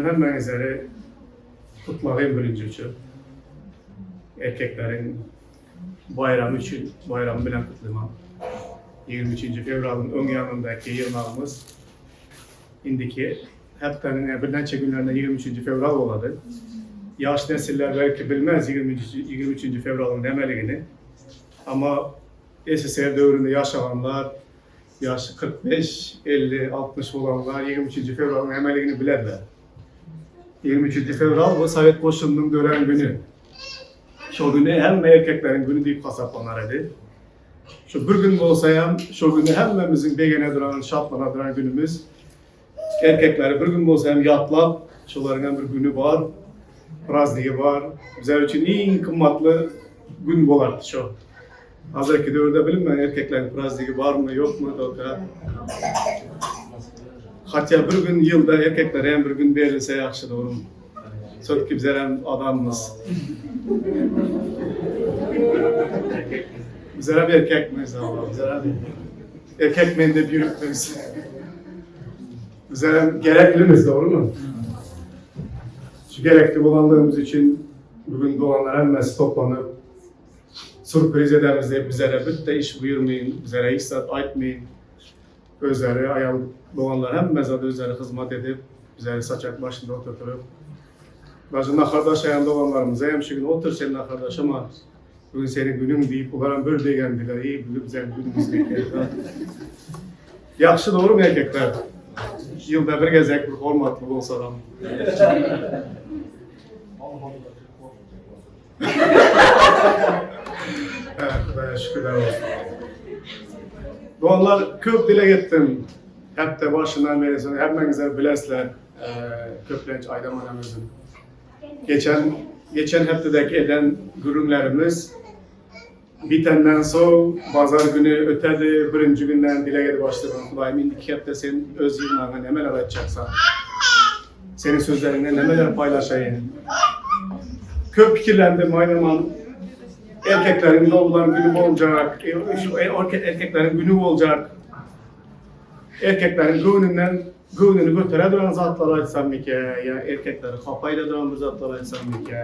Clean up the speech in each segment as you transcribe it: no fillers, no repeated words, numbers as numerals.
ben hemen izleri kutlayayım birinci için. Erkeklerin bayramı için, bayramı bilen kutlayma. 23. fevralın ön yanındaki yıllarımız indiki heptanın bir neçe günlerinde 23. fevral oladı. Yaş nesiller belki bilmez 23. fevralın demeliğini. Ama SSR dövründe yaşayanlar, yaşı 45, 50, 60 olanlar 23. fevralın demeliğini bilirler. 23. fevral bu Sovet Koşunu'nun dönen günü. Şu günü hem erkeklerin günü deyip kasaplanardı. Şu bir gün olsa hem şu günü hemmemizin begene duran, şartlana duran günümüz. Erkekleri bir gün olsa hem yatlap, şuların hem bir günü var, prazniği var. Bizler için en kıymetli gün bolardı şu. Hazırki dövrde bilinmeyen erkeklerin prazniği var mı yok mu da. Hatta bir gün yılda erkeklere hem bir gün verilse yaxşı doğru mu? Sötki bizler hem adamımız. Bizler hem erkek miyiz Allah? Bizler hem erkek miyim de büyük miyiz? Bizler hem gereklimiz doğru mu? Şu gerekli olanlarımız için bugün dolanlar hemmesi toplanıp sürpriz edemiz de bizlere bitti iş buyurmayın, bizlere ihsat aytmayın. Özleri, ayal dolanlar hemmesi de özleri hizmet edip, bizleri saçak başında oturtup başında kardeş ayağında olanlarımıza hem şu gün otur senin kardeş ama bugün senin günün deyip onlara bir degendiler, iyi bugün bize günümüz bekler. Yaxşı doğru mu erkekler? Yılda bir gezek bir hormatlı olsa da. Evet, Kudaya şükürler olsun. Doğanlar köp dile gittim. Hep de başından beri sonra hemen güzel bilesler. Köplenç Aydam anamızın. Geçen heptedeki eden gürümlerimiz bitenden sonra pazar günü ötedi, birinci günden dile gelip başladım. Kudayım indiki hep de senin öz yıllarına neler aratacaksan. Senin sözlerinden neler paylaşayım. Köp fikirlendim aynaman. Erkeklerin doğulan günü olacak, erkeklerin günü olacak. Erkeklerin gününü götüre duran zatlar açsam ki, ya erkekleri kafayla duran bir zatlar açsam ki.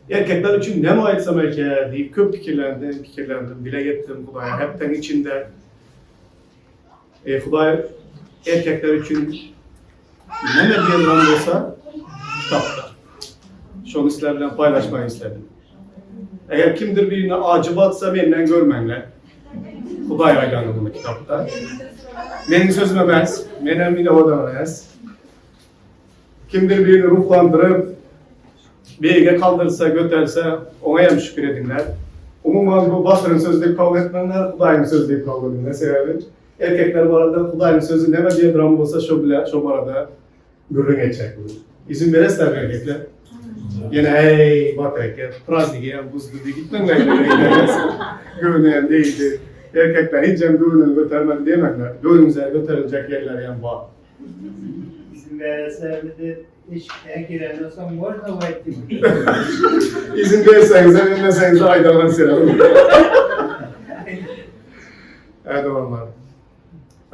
Erkekler için ne mi açsam ki deyip köp fikirlendim, dile gettim Kudaya. Hepten içinde Kudaya erkekler için ne diyen olsa kitapta. Şunu sizlerle paylaşmayı istedim. Eğer kimdir birine acı batsa benden görmenler. Kuday aylanı bunu kitapta. Benim sözüme bens, benim yine oradan bens. Kimdir birini ruhlandırıp, bir ege kaldırırsa, götürse, ona hem şükür edinler. Umuman bu Basır'ın sözleyip kabul etmenler, Kuday'ın sözleyip kabul edinler. Sebebi erkekler bu arada Kuday'ın sözü ne diye dram olsa şu arada gürrün geçecek bunu. İzin veresler erkekler. Yine hey bak erkek, praznik ya buzlu diye gitmemler. Güvenen değildi. Erkekler hiç hem güvenen götürmedi diyemekler. Güvenimize götürülecek yerler yani var. İzin veresler de hiç giren olsam var da vakti. İzin verirseniz de vermeseniz de aydalan selam. Evet olanlar.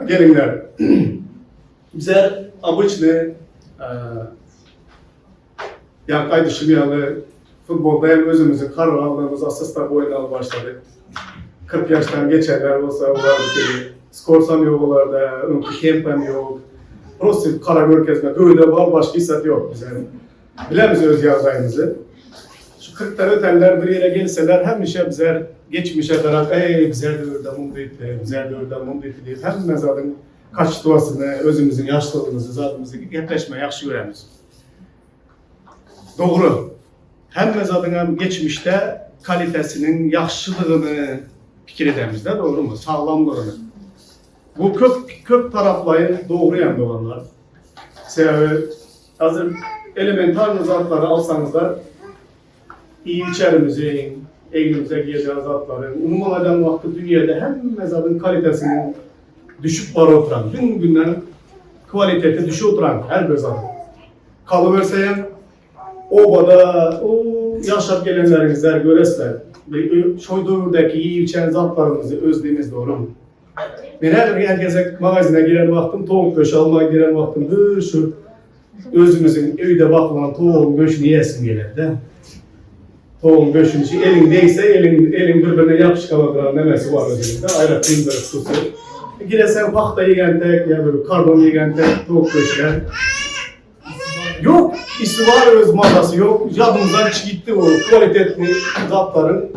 Gelinler. Bizler обычно yankay dışımayalı futbolda hem özümüzün karar aldığımız asıslar boyundan başladık. 40 yaştan geçenler olsa vardı ki skorsam yok olarda, kempem yok. Prosti karar merkezinde öyle var, başka hissat yok bize. Bilemiz öz yazdayımızı. Şu 40 tane ötenler bir yere gelseler hem işe bizler geçmişe taraf, bizler de orada mumdaydı, bizler de orada mumdaydı deyip hem mezadın kaç duasını, özümüzün yaşlılığımızı, zatımızı yaklaşmaya yaxşı göremiz. Doğru. Hem mezadın hem geçmişte kalitesinin yaxşılığını fikir edemiz de doğru mu? Sağlamlığını. Bu kök taraflayı doğru yanında olanlar. Sebebi hazır elementar zatları alsanız da iyi içerimizin, elimize giyeceğiz zatların, umum eden vakti dünyada hem mezadın kalitesinin düşüp var oturan, gün günden kvaliteti düşüp oturan her bir zatın. Kalıverseyen obada, o yaşap gelenlerinizler göresler. Şu dövrdeki iyi içen zatlarımızı özlediğimiz doğru mu? Ben her gezek magazine giren vaktim, tavuk döşü almaya giren vaktim, şu Özümüzün evde bakılan tavuğun göğsünü yesin gelir de. Tavuğun göğsünü elindeyse elin birbirine yapışık aladıran nemesi var özünde. Ayrı tümdür tutusu. Giresen pakta yiyen tek, ya böyle kardon yiyen tek, tavuk göğsüler. Yok, istivar öz mazası yok. Yadımızdan gitti o kvalitetli zatların,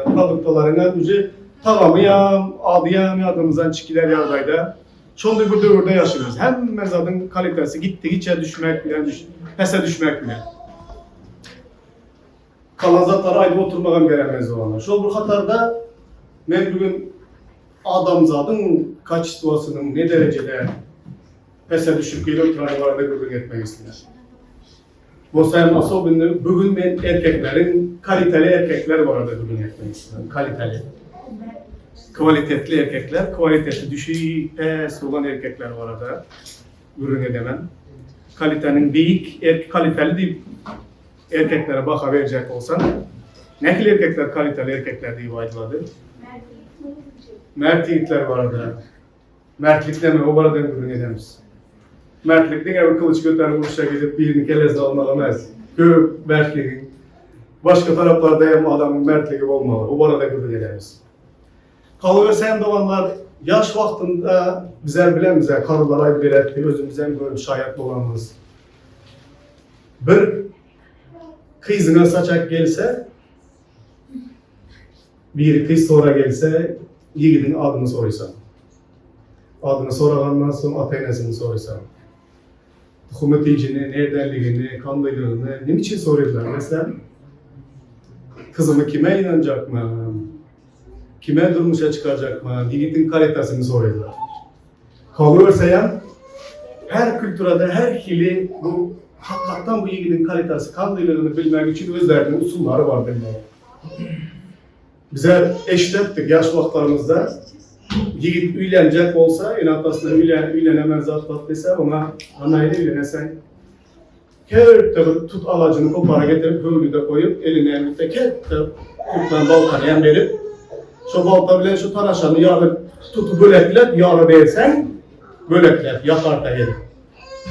produktalarına gücü tamamıyam, adıyam yadımızdan çıkiler yardayda. Şonda bu dövrde yaşıyoruz. Hem mezadın kalitesi gitti, içe düşmek bile, pese düşmek bile. Kalan zatlara ayrı oturmadan veremez olanlar. Şu bu Katar'da ben bugün adamzadın kaç situasının ne derecede pese düşüp geliyor oturanlarda gördüğün etmek istedim. Bu sayın asobinde bugün ben erkeklerin, kaliteli erkekler var orada bugün etmek istedim. Kaliteli. Kvalitetli erkekler, kvalitesi düşük, pes olan erkekler var orada. Ürün edemem. Kalitenin büyük, kaliteli değil. Erkeklere baka verecek olsan, nekil erkekler kaliteli erkekler diye vaydıladı. Mert yiğitler var orada. Mertlik deme, o baradan ürün edemez. Mertlikten evi kılıç götürür vuruşa gidip birini kelezle almalamaz. Köp mertliğin. Başka taraflarda hem adamın mertliği olmalı. O barada ürün edemez. Kalıversen doğanlar yaş vaktinde bizler bilen bize karılar ayrı bir etki, özümüzden görüp şayet olanımız. Bir kızına saçak gelse, bir kız sonra gelse, yiğidin adını soruysa. Adını sorandan sonra ataynesini soruysa. Hukumeticini, neredenliğini, kanlılığını, ne için soruyorlar mesela? Kızımı kime inanacak mı? Kime durmuşa çıkacak mı? Yiğitin kalitesini soruyorlar. Kalıyorsa ya, her kültürde, her kili bu hakikaten bu yiğitin kalitesi, kanlılığını bilmek için özlerinin usulları var benimle. Bize eşlettik yaş vaktlarımızda. Yiğit üylenecek olsa, inatasına üylenemez atlattıysa ona anayla üylenesen. Her tabi tut alacını kopara getirip hövlü de koyup eline elbette tuttan baltanıyan verip şu balta bile şu taraşanı yarı tutu böleklep, yarı versen böleklep, yakar da yeri.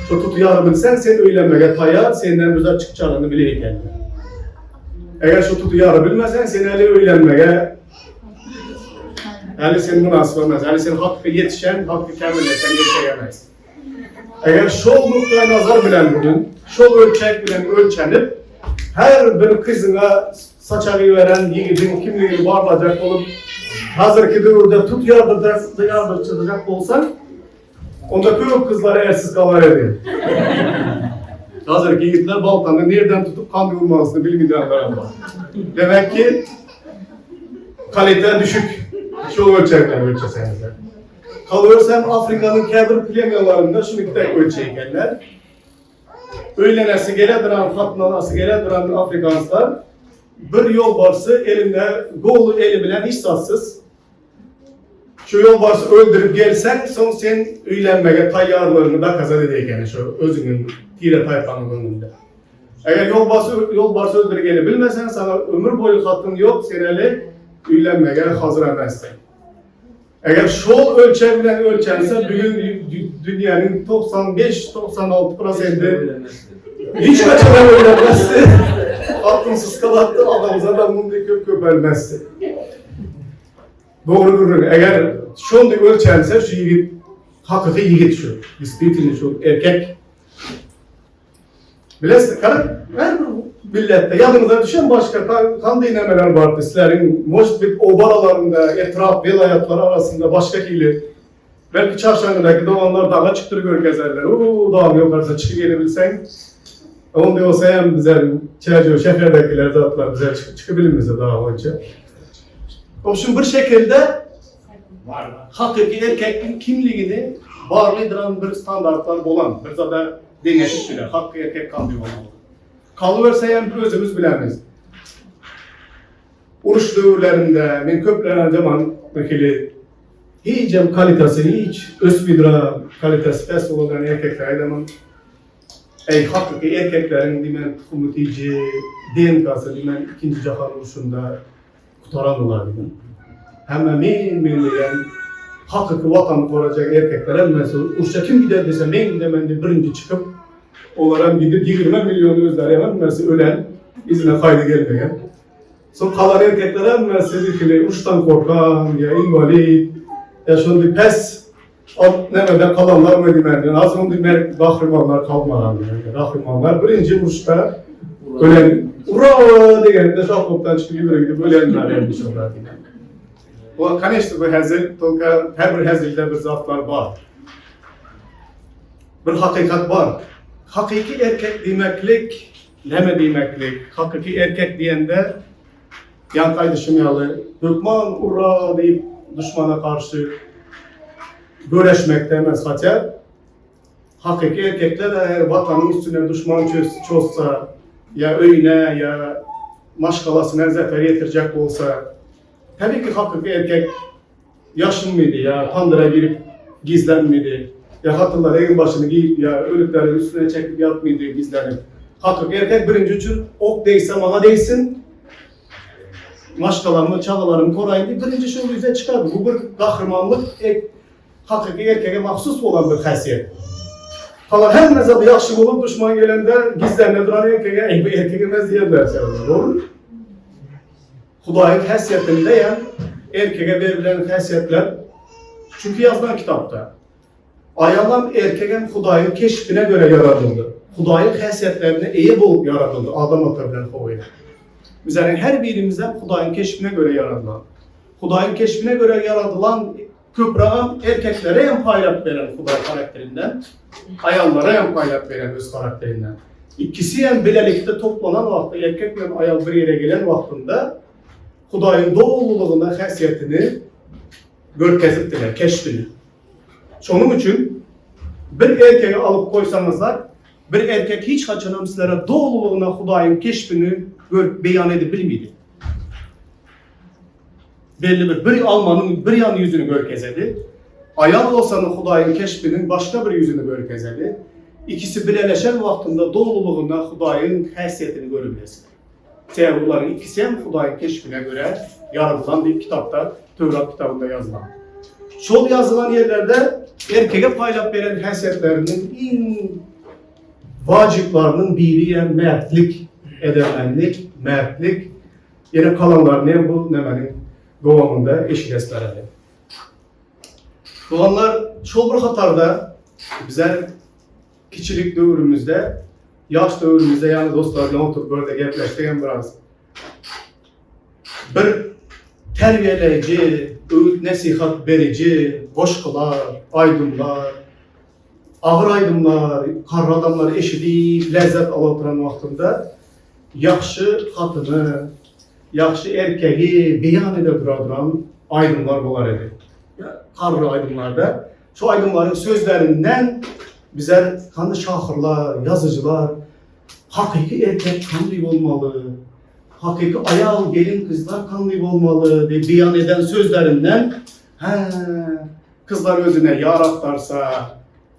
Şu tutu yarı bilsen sen üylenmeye tayar, senden güzel çıkacağını bileyken. Eğer şu tutu yarı bilmesen sen öyle üylenmeye yani senin münasip olmaz. Yani senin hakkı yetişen, hakkı kemilleşen yetişemez. Eğer şol noktaya nazar bilen bugün, şol ölçek bilen ölçenip, her bir kızına saçağı veren yiğidin kimliğini bağlayacak olup, hazırki dövrde tut yardırtacak olsan, onda köy kızları ersiz kalar ediyor. Hazırki yiğitler baltanı nereden tutup kan vurmasını bilmediğinler var. Demek ki kalite düşük. Şu ölçekler ölçesenizler. Kalıyorsam Afrika'nın kebir plemiyalarında şunu iki tek ölçeykenler. Öylenesi geleduran, fatnalası geleduran Afrikanslar bir yolbarsı elinde, golu eli bilen hiç satsız. Şu yolbarsı öldürüp gelsen son sen öylenmeye tayyarlarını da kazan edeyken şu özünün tire tayfanın önünde. Eğer yolbarsı öldürüp gele bilmesen sana ömür boyu hattın yok seneli öylenmeye hazır emezsin. Eğer şol ölçebilen ölçense bugün dünyanın 95-96% hiç kaçadan öğrenmezdi. Aklımsız kalattı, adamıza da mumda köp ölmezdi. Doğru görün. Eğer şol ölçense şu yiğit, hakiki yiğit şu. Bisküvitini şu erkek. Bilesiniz, her millette yanınıza düşen başka kan dinlemeler vardı. Sizlerin Moşbit obaralarında, etraf velayetleri arasında başka hili. Belki çarşangıdaki doğanlar dağa çıktır gör gezerler. Ooo dağım yukarıda çıkı gelebilsen. Onu diyorsa hem bize çerçeve şehirdekiler zatlar bize çıkabilir bize daha önce. O şimdi bir şekilde hakiki erkekin kimliğini bağlaydıran bir standartlar olan bir zaten dengeçlik sürer. Hakkı erkek kan diyor olmalı. Kalıverse bir özümüz bilemiz. Uruş dövrlerinde, men köplenen zaman vekili hiç kalitesi, hiç ösbidra kalitesi pes olan erkekler zaman hakiki erkeklerin demen komutici, DNK'sı demen ikinci Cahan Uruşu'nda kutarandılar demen. Hemen men diyen hakiki vatanı koruyacak erkekler mesela Uruş'a kim gider dese men gidemem de birinci çıkıp Onlara gidip 20 milyon özleri hemen mesela ölen, izine kaydı gelmeyen. Sonra kalan erkekler mesela dikili, uçtan korkan, ya invalid, ya şöyle pes, nemede kalanlar mı demeli, az önce kahramanlar kalmadan yani, kahramanlar birinci vuruşta ölen, ura diye şahkoptan çıkıp yürü gidip ölenler yapmış onlar diye. O kanişti bu hazır, tolka her bir hazırda bir zatlar var. Bir hakikat var. Hakiki erkek demeklik, neme demeklik, hakiki erkek diyende yankay düşünyalı, Dökman ura deyip düşmana karşı böleşmek demez hacer. Hakiki erkekler eğer vatanın üstüne düşman çözsa, ya öyne ya maşgalasına zafer yetirecek olsa, tabii ki hakiki erkek yaşın mıydı ya, tandıra girip gizlenmedi. Ya hatırlar evin başını giyip ya ölüklerin üstüne çekip yatmaydı gizlenip. Hakiki erkek birinci için ok değilse mala değilsin. Maşkalarımı, çağalarımı korayın diye birinci şey yüze çıkardı. Bu bir kahramanlık, hakiki erkeğe mahsus olan bir hasiyet. Kalan her mezabı yakşı olup düşman gelende gizlerine duran erkeğe meziyetler doğru mu? Hudayın hasiyetinde yani erkeğe verilen hasiyetler çünkü yazılan kitapta ayağlam erkeğin Hudayın keşfine göre yaratıldı. Hudayın hasiyetlerine iyi bulup yaratıldı. Adam atabilen kovuyla. Bizlerin her birimizden Hudayın keşfine göre yaratılan. Hudayın keşfine göre yaratılan Kübra'nın erkeklere en paylat veren Huday karakterinden, ayallara en paylat veren öz karakterinden. İkisi en bilelikte toplanan vakti, erkek ve ayal bir yere gelen vaktinde Hudayın doğruluğuna hasiyetini görkezittiler, keşfini. Şunun için bir erkeği alıp koysanızlar, bir erkek hiç haçanam sizlere doğruluğuna Hudayın keşfini beyan edebilmeydi. Belli bir almanın bir yan yüzünü görkezedi. Ayal olsanın Hudayın keşfinin başka bir yüzünü görkezedi. İkisi birleşen vaktinde doğruluğuna Hudayın hasiyetini görebilirsin. Bunların ikisi hem Hudayın keşfine göre yaratılan bir kitapta, Tevrat kitabında yazılan. Şol yazılan yerlerde erkeğe paylat veren hasiyetlerinin en vaciplarının biri yani mertlik, edemenlik, mertlik. Yine kalanlar ne bu nemenin doğumunda eşigeslerinde. Doğanlar şol bir hatarda bize kiçilik dövrümüzde, yaş dövrümüzde yani dostlarla oturup böyle gepleştiğim biraz bir terbiyeleyici, öğüt nasihat verici, koşkular, aydınlar, ağır aydınlar, karlı adamlar eşidip lezzet alıtıran vaktinde yaxşı hatını, yaxşı erkeği beyan duran aydınlar bular idi. Karlı aydınlarda, şu aydınların sözlerinden bize kanlı şahırlar, yazıcılar, hakiki erkek kanlı olmalı, hakiki ayal gelin kızlar kanlı olmalı diye beyan eden sözlerinden kızlar özüne yar aktarsa,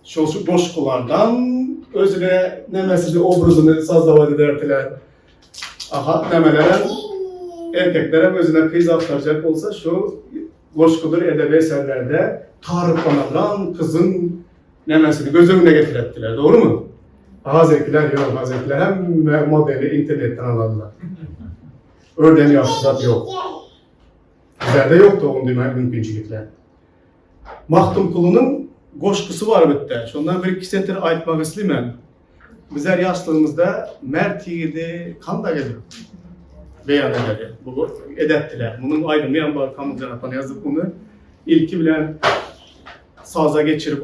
şu boşkulardan özüne nemesiz obrazını sazlavad ederdiler. Nemelere erkeklere özüne kız aktaracak olsa şu boşkudur edebi eserlerde tariflanaran kızın nemesini göz önüne getirettiler. Doğru mu? Hazretler yok, hazretler hem modeli internetten alırlar. Ördeğin yaşlı zat yok. Bizlerde yoktu onun demek mümkünçülükler. Mahtum kulunun koşkusu var bitti. Şundan bir iki sentir aytmak istedim. Bizler yaşlığımızda mert yiğidi kan da gelir. Beyan eder. Bu edettiler. Bunun aydınlayan var kanıcana yazdık bunu. İlki bilen saza geçirip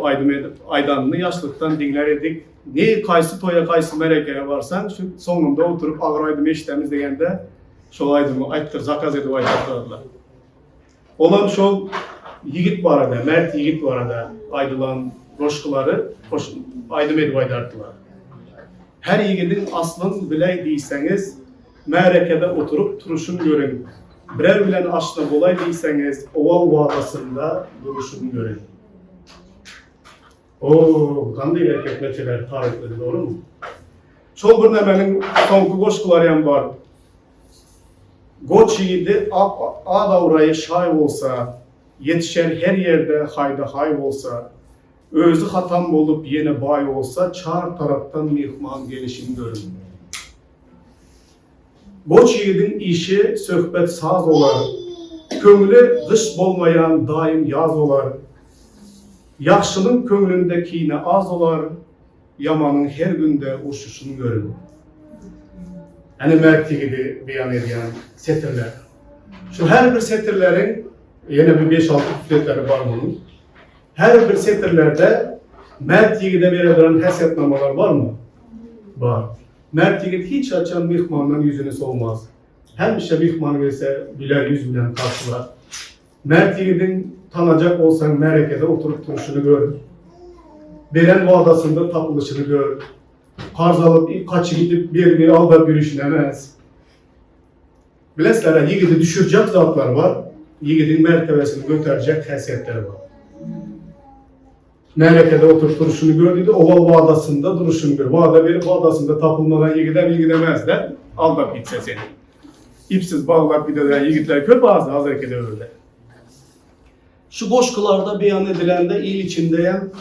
aydanını yaşlıktan dinler edik. Ne kaysı toya kaysı merekeye varsan şu sonunda oturup ağır aydımı işlemiz degende şol aydımı ayttır zakaz edip aytırdılar. Olan şol yigit bu arada, mert yigit bu arada aydılan coşkuları aydım edip aydardılar. Her yiğidin aslını bile değilseniz merekede oturup turuşunu görün. Birer bilen aşna bolay değilseniz oval bağlasında duruşunu görün. Kandı erkek meçeler tarifleri doğru mu? Çol bir nemenin sonku coşkuları yan var. Goç yiğidi ağda orayı şayv olsa, yetişen her yerde hayda hayv olsa, Özü hatam olup yine bay olsa çar taraftan mihman gelişini görün. Boç yiğidin işi söhbet saz olar. Köngülü kış bolmayan daim yaz olar. Yaxşının köngülündekine az olar. Yamanın her günde uçuşunu görün. Yani Mert'i gibi beyan edilen setirler. Şu her bir setirlerin yine bir 5-6 küfletleri var bunun. Her bir setirlerde Mert Yiğit'e verilen hesapnamalar var mı? Var. Mert Yiğit hiç açan mihmanın yüzünü solmaz. Hemşe mihman verse güler yüz bilen karşılar. Mert Yiğit'in tanacak olsan merekede oturup duruşunu gör. Veren vaadasında tapılışını gör. Karz alıp kaçı gidip bir al da bir işinemez. Bilesler Yiğit'i düşürecek zatlar var. Yiğit'in mertebesini götürecek hesiyetleri var. Merekede oturup duruşunu gördüydü, oval vaadasında duruşunu gör. Vaada verip vaadasında tapılmadan Yiğit'e bilgidemezler. Al da bitse seni. İpsiz bağlar giderler, Yiğitler köp ağzı hazırkede öyle. Şu boşkularda beyan edilende il içindeyim.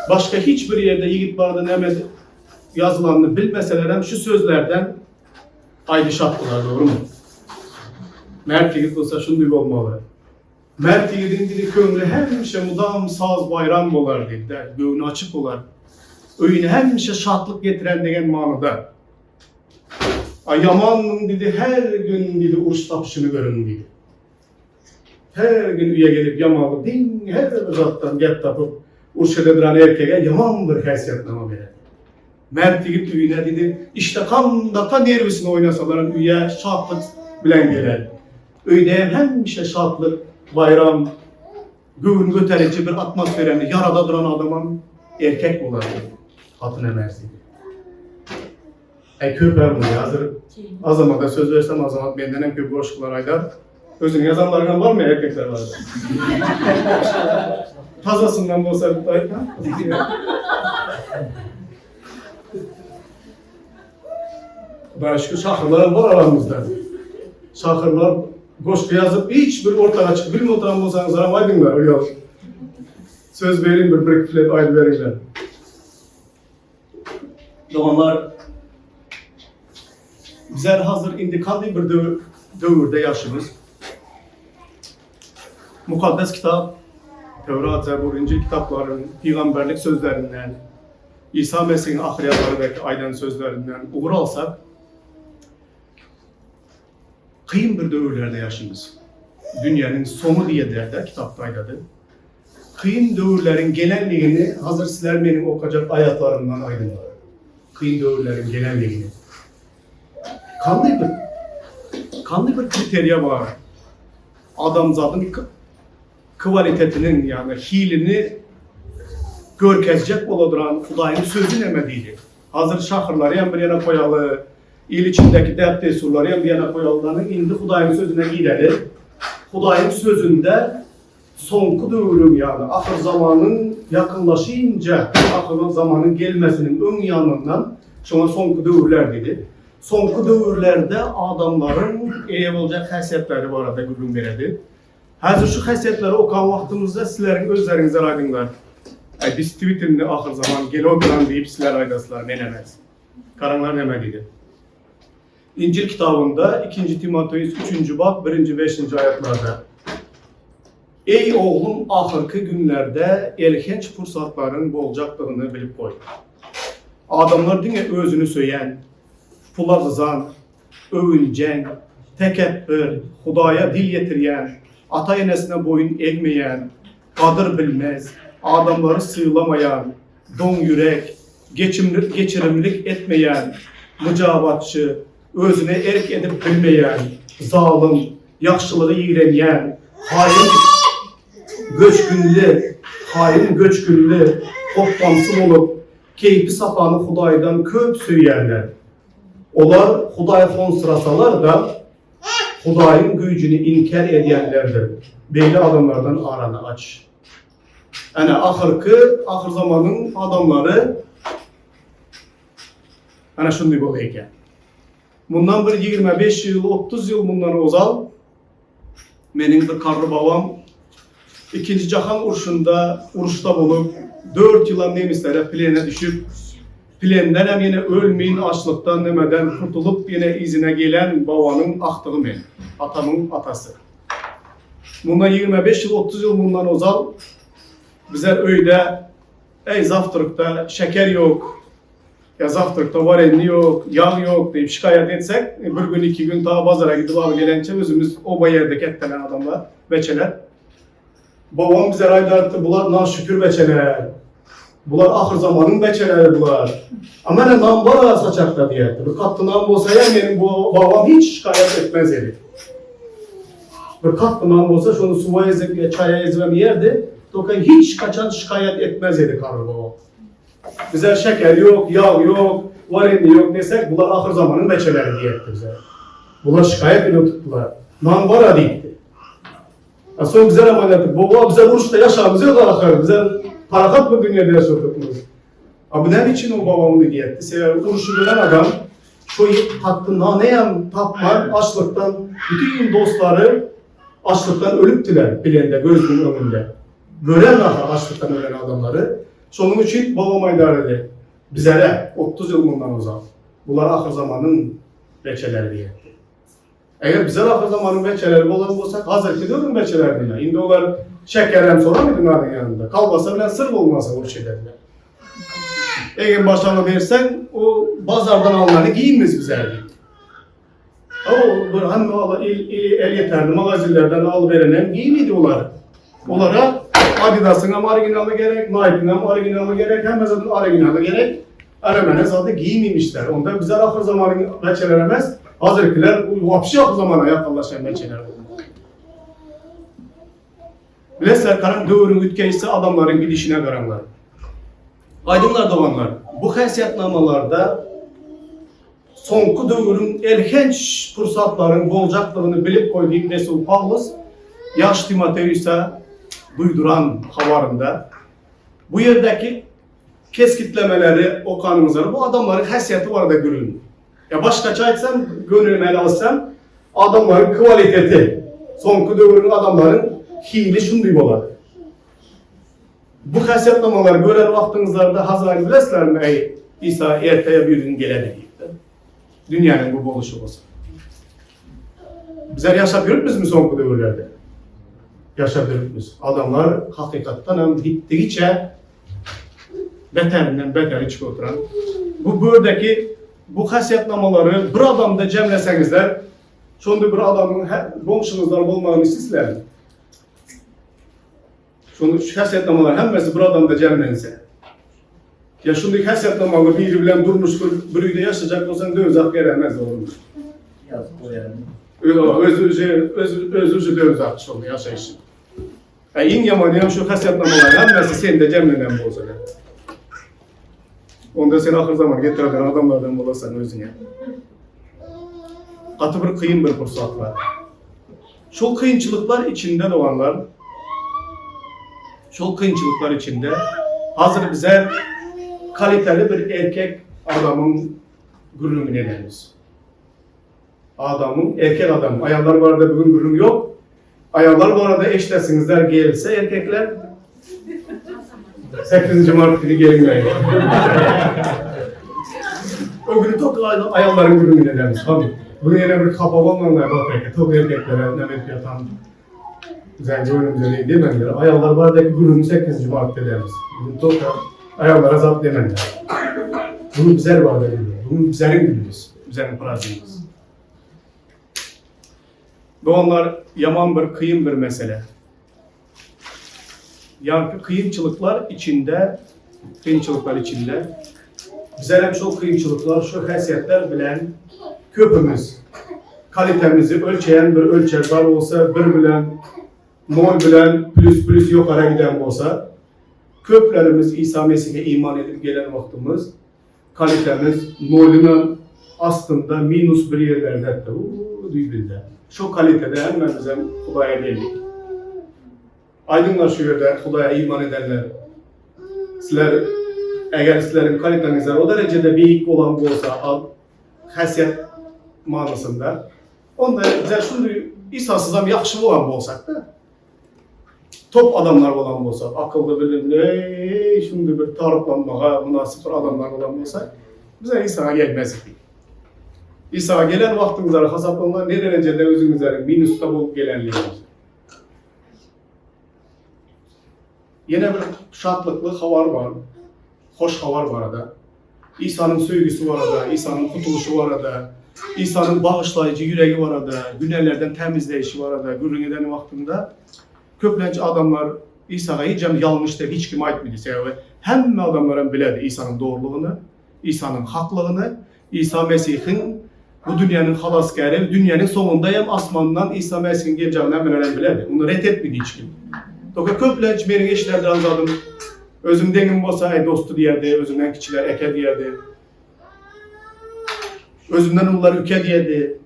Başka hiçbir yerde Yiğit vardı demedi. Yazılanını bilmeseler hem şu sözlerden ayrışattılar, doğru mu? Mert Yiğit olsa şunu olmalı. Mert Yiğit'in dili kömrü hemşe mudam saz bayram olar dediler. Göğünü açık olar. Öyüne hemşe şartlık getiren degen manada. Yaman'ın dedi her gün dedi uruş tapışını görün dedi. Her gün üye gelip yamalı din her bir zattan get tapıp uruş edilen erkeğe yaman bir haysiyetnama verir. Mert Yiğit üyüne dedi işte kandata nervisini oynasaların üye şartlık bilen gelir. Öyle hemşe şartlık bayram, göğün göterici bir atmosferini yarada duran adamın erkek olar. Hatun emersiydi. Köpem bunu hazır. Azamata söz versem Azamat benden hem köp boşluklar aydar. Özünün yazanlarından var mı erkekler var? Tazasından olsa bir tayt ha? Başka şahırlar var aramızda. Şahırlar Goşku yazıp hiçbir ortağa çıkıp bir oturan olsanız arabaydınlar o yol. Söz verin bir breakfast aydı verirler. Zamanlar bizler hazır indikandi bir dövrde yaşımız. Mukaddes kitap, Tevrat, Zebur, İncil kitapların, peygamberlik sözlerinden, İsa Mesih'in ahiriyatlarındaki aydan sözlerinden uğur alsak, kıyım bir dövrlerde yaşımız. Dünyanın sonu diye derler, kitaptaydı. Kıyım dövrlerin genelliğini, hazır sizler benim okuyacak ayatlarımdan aydınlar. Kıyım dövrlerin genelliğini. Kanlı bir kriteriye var. Adamzadın kvalitetinin yani hilini görkezecek oladıran Hudayın sözü nemediydi. Hazır şahırları yan bir yana koyalı, il içindeki dert surları yan bir yana koyalılarının indi Hudayın sözüne gidelim. Hudayın sözünde sonku dövrüm yani ahir zamanın yakınlaşınca ahir zamanın gelmesinin ön yanından şuna sonku dövrler dedi. Sonku dövrlerde adamların iyi olacak haysiyetleri bu arada gülüm veredi. Hazır şu haysiyetleri okuyan vaktimizde sizlerin özlerinize aydınlar. Biz Twitter'inde ahir zaman gel oturan deyip sizler aydasılar menemez. Karanlar nemediydi. İncil kitabında 2. Timoteus 3. bab 1. 5. ayetlarda ey oğlum ahirki günlerde elhenç fırsatların bolcaklığını bilip koy. Adamlar dine özünü söyleyen, pula kızan, övüncen, tekebbür, Hudaya dil yetiriyen, ata enesine boyun eğmeyen, kadır bilmez, adamları sığlamayan, don yürek, geçirimlik etmeyen, mücavatçı, özüne erk edip bilmeyen, zalim, yaxşılığı iğrenyen, hain göçkünlü, toplamsız olup, keyfi sapanı Hudaydan köp söylerler. Onlar Huday'a fon sırasalar da Huday'ın gücünü inkar edenlerdir. Belli adamlardan aranı aç. Yani ahir zamanın adamları ana şunday bolayken. Bundan bir 25 yıl, 30 yıl bundan ozal. Menin bir karı babam İkinci Cahan uruşda bulup 4 yıla nemislere plene düşüp plenden hem yine ölmeyin açlıktan nemeden kurtulup yine izine gelen babanın aktığı men, atamın atası. Bundan 25 yıl 30 yıl bundan ozal bize öyde ey zaftırıkta şeker yok, ya zaftırıkta varenli yok, yağ yok deyip şikayet etsek bir gün 2 gün daha pazara gidip alıp gelince özümüz o yerdeki ettelen adamlar, beçeler. Babam bize raydardı, bunlar naşükür beçeler. Bunlar ahir zamanın beçeleri bunlar. Ama ne nam var saçakta diye. Bir katlı nam olsa ya benim babam hiç şikayet etmez dedi. Bir katlı nam olsa şunu suya ezip, çaya ezmem yerdi. Dolayı hiç kaçan şikayet etmez dedi karı babam. Bize şeker yok, yağ yok, varenli yok desek bunlar ahir zamanın beçeleri diye etti bize. Bunlar şikayet bile tuttular. Nam var deyipti. Sonra bize emanet baba bize vuruşta yaşamımızı yok ahir. Bize parakat mı dünyada yaşatıyorsunuz? Abi ne için o babamı diye etti? Sever vuruşu gören adam şu tattı naneyem tapman açlıktan bütün dostları açlıktan ölüptüler plende gözünün önünde. Gören daha açlıktan ölen adamları. Sonun için babama idare edildi. Bizlere 30 yıl bundan uzak. Bunlar ahir zamanın beçeleri diye. Eğer bizler ahir zamanın beçeleri olan olsak hazır gidiyorum beçeler diye. Şimdi onlar şekerden sonra mıydı bunların yanında? Kalbasa bile sırf olmasa o şeylerle. Eğer başlarına versen o pazardan alınan giyinmez bize diye. Ama böyle hem el yeterli magazinlerden alıverilen giyiniydi onlar. Onlara Adidas'ın hem orijinali gerek, Nike'ın hem orijinali gerek, hem zaten orijinali gerek. Aramene zaten giyinmemişler. Onda bizler ahir zamanın beçeleremez. Hazırkiler vapşi ahir zamana yakınlaşan beçeler. Bilesler karan dövrün ütkeysi adamların gidişine karanlar. Aydınlar doğanlar. Bu haysiyetnamalarda sonku dövrün erkenç fırsatların bolcaklığını bilip koyduğum Resul Pavlus yaş Timoteus'a duyduran havarında bu yerdeki keskitlemeleri okanımızları bu adamların haysiyeti var da görülür. Ya başka aytsam gönlüme ele alsam adamların kvaliteti sonku dövrün adamların hili şunduy bolar. Bu haysiyetnamaları gören vaktinizlerde hazır bilesler mi? Ey İsa erteye bir gün geledi deyip. Dünyanın bu boluşu olsa. Bizler yaşamıyoruz mu sonku dövrlerde? Yaşamıyoruz. Adamlar hakikatten hem gittikçe beterinden beteri çıkı oturan. Bu buradaki bu haysiyetnamaları bir adamda cemlesenizler, şunda bir adamın komşunuzdan olmağını sizler mi? Şunu haysiyetnamalar hemmesi bir adamda cemlense. Ya şundaki haysiyetnamalı biri bilen durmuş biri de yaşayacak olsan da özak gelemez olmuş. Yazık o yani. Özürcü de özak şunu yaşayışın. En yaman şu haysiyetnamalar hemmesi senin de cemlenen bu olsa. Onda sen ahir zaman getiren adamlardan olasın özüne. Katı bir kıyın bir fırsat var. Şu kıyınçılıklar içinde doğanlar, şu kıyınçılıklar içinde hazır bize kaliteli bir erkek adamın gururunu ederiz. Adamın, erkek adam. Ayarlar bu arada bugün gurum yok. Ayarlar bu arada eşlesinizler gelse erkekler 8. Mart günü gelmeyin. O günü tok ayarların gururunu ederiz. Bugün yine bir kapalı olmayanlar var peki. Tok erkeklere nöbet yatan güzel oyunumuza değil mi? Ayarlar bu aradaki gururunu 8. Mart ederiz. Bugün tok ayarlara zat demenler. Bunun bizler var da diyor. Bunun bizlerin günümüz. Bizlerin prazimiz. Bu onlar yaman bir, kıyım bir mesele. Yani kıyımçılıklar içinde bizler hem şu kıyımçılıklar, şu haysiyetler bilen köpümüz kalitemizi ölçeyen bir ölçekler olsa, bir bilen, mol bilen, plus yukarı giden olsa, köplerimiz İsa Mesih'e iman edip gelen vaktimiz, kalitemiz molünün aslında minus bir yerlerde duybildi. Şu kalitede hemen bize Hudaya geldik. Aydınlar şu yerde Hudaya iman edenler, sizler, eğer sizlerin kalitenizler o derecede büyük olan bu olsa, haysiyet manasında, onda bize şimdi İsa'sızam yakışık olan bu olsak da, top adamlar olan olsa, akıllı bilimli, şimdi bir tarıklanmağa münasip bir adamlar olan olsa, bize İsa'ya gelmezdi. İsa'ya gelen vaxtınızları hasaplanlar, ne derecede özünüzlerin minusta bulup gelenliğiniz. Yine bir şartlıklı havar var, hoş havar var arada. İsa'nın sevgisi var arada, İsa'nın kurtuluşu var arada, İsa'nın bağışlayıcı yüreği var arada, günahlardan temizleyişi var arada, gürrün eden vaxtında. Köplənci adamlar İsa'ya hiç yanlış deyip hiç kim aytmıydı. Sebebi hem adamların biledi İsa'nın doğruluğunu, İsa'nın haklılığını, İsa Mesih'in bu dünyanın halaskeri, dünyanın sonundayım asmandan İsa Mesih'in geleceğini hemen biledi. Onu reddetmedi hiç kim. Doka köplənci benim eşlerden anladım. Özüm denim olsa ay dostu diyerdi, özümden kiçiler eke diyerdi. Özümden onlar üke diyerdi.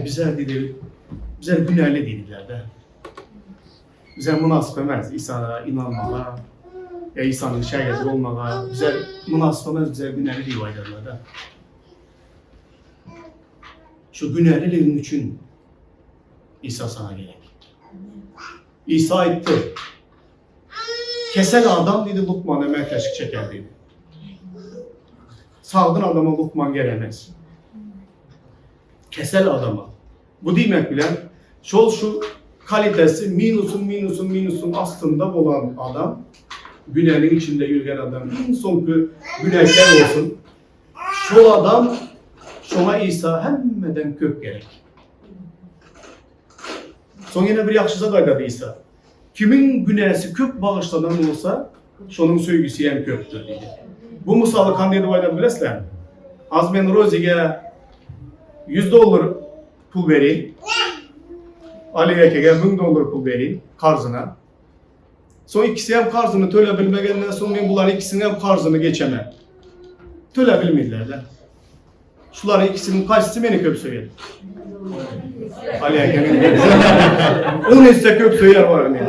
Bizler dedi, bizler günahlı dediler de. Bize münasip emez İsa'ya inanmağa, ya İsa'nın şahidi olmağa, bize münasip emez, bize günahlı rivayet ederler de. Şu günahliliğin için İsa sana gerek. İsa etti. Kesel adam dedi Lukman'a merkeşik çeker dedi. Sağdın adama Lukman gelemez. Kesel adama. Bu demek bilen şu kalitesi minusun aslında olan adam, günahın içinde yürüyen adam, en sonki günahkar olsun. Şu adam, şuna İsa hemmeden kök gerek. Son yine bir yaxşıza qaydadı İsa. Kimin günahı kök bağışlanan olsa, şunun söygüsü hem köktür dedi. Bu misalı kanday duvaydan bilesizler. Az ben Rozi'ye $100 pul vereyim. Aliyeke'ye $1000 pul vereyim karzına. Son ikisi hem karzını töle bilmegenden sonra ben bunlar ikisinin hem karzını geçemem. Töle bilmediler. Şuları ikisinin kaçısı beni köp söyler. Aliyeke'nin onun ise köp söyler var hani.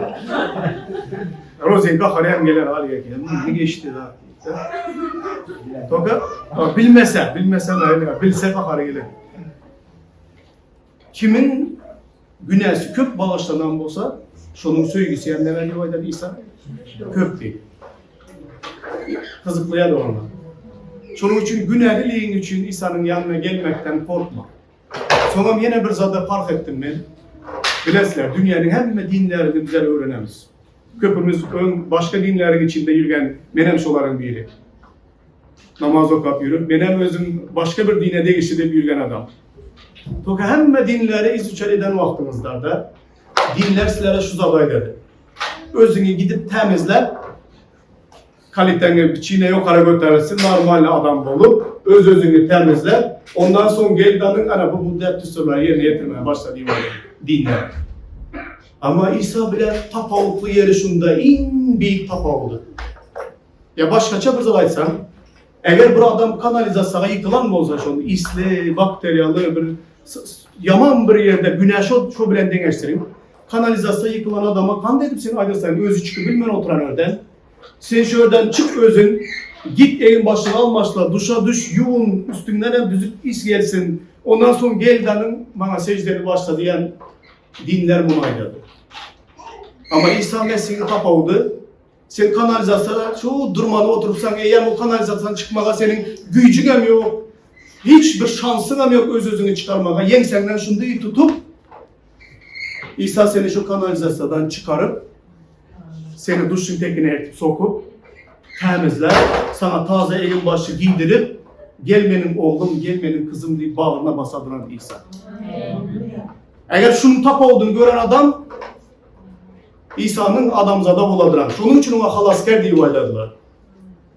Rozi'nin kakar hem gelir Aliyeke'ye. Ne geçti daha? Toka bilmese öyle, bilse kakar gelir. Kimin günahı köp bağışlanan olsa, şunun söygüsü hem neler rivayet eder İsa? Köp değil. Kızıklıya da olma. Şunun için günahliliğin için İsa'nın yanına gelmekten korkma. Sonra yine bir zada fark ettim ben. Bilesizler, dünyanın hem dinlerini güzel öğrenemiz. Köpümüz başka dinlerin içinde yürüyen menemşoların biri. Namaz okuyup yürüp, benim özüm başka bir dine değiştirip yürüyen adam. Toka hem dinlere izüçer eden vaktimizlerde dinler sizlere şu zadaydı. Özünü gidip temizler, kaliteni çiğne yukarı götürürsün, normal adam olup özünü temizler. Ondan sonra geldanın ana bu müddet tüsürler yerine getirmeye başladı dinler. Ama İsa bile tapavuklu yeri şunda en büyük tapavuklu. Ya başkaça bir zalaysan, eğer bu adam kanalizasyona yıkılan mı olsa şunu, isli, bakteriyalı bir yaman bir yerde güneş şu bilen dengeçtirin. Kanalizasyona yıkılan adama kan dedim seni aydırsan, özü çıkıp bilmen oturan örden. Sen şu örden çık özün, git evin başına almaşla, duşa düş, yuvun, üstünden hem düzük is gelsin. Ondan sonra geldanın bana secdeli başla diyen dinler bunu aydadı. Ama İsa Mesih'in tapavudu. Sen kanalizasyona şu durmalı oturursan, eğer o kanalizasyona çıkmağa senin gücün hem yok. Hiçbir şansın hem yok özünü çıkarmağa. Yen senden şunu tutup, İsa seni şu kanalizasyondan çıkarıp, seni duşun tekine sokup, temizler, sana taze elin başı giydirip, gel benim oğlum, gel benim kızım deyip bağrına basadıran İsa. Eğer şunun tap olduğunu gören adam, İsa'nın adamzada buladıran. Şunun için ona halasker diye yuvarladılar.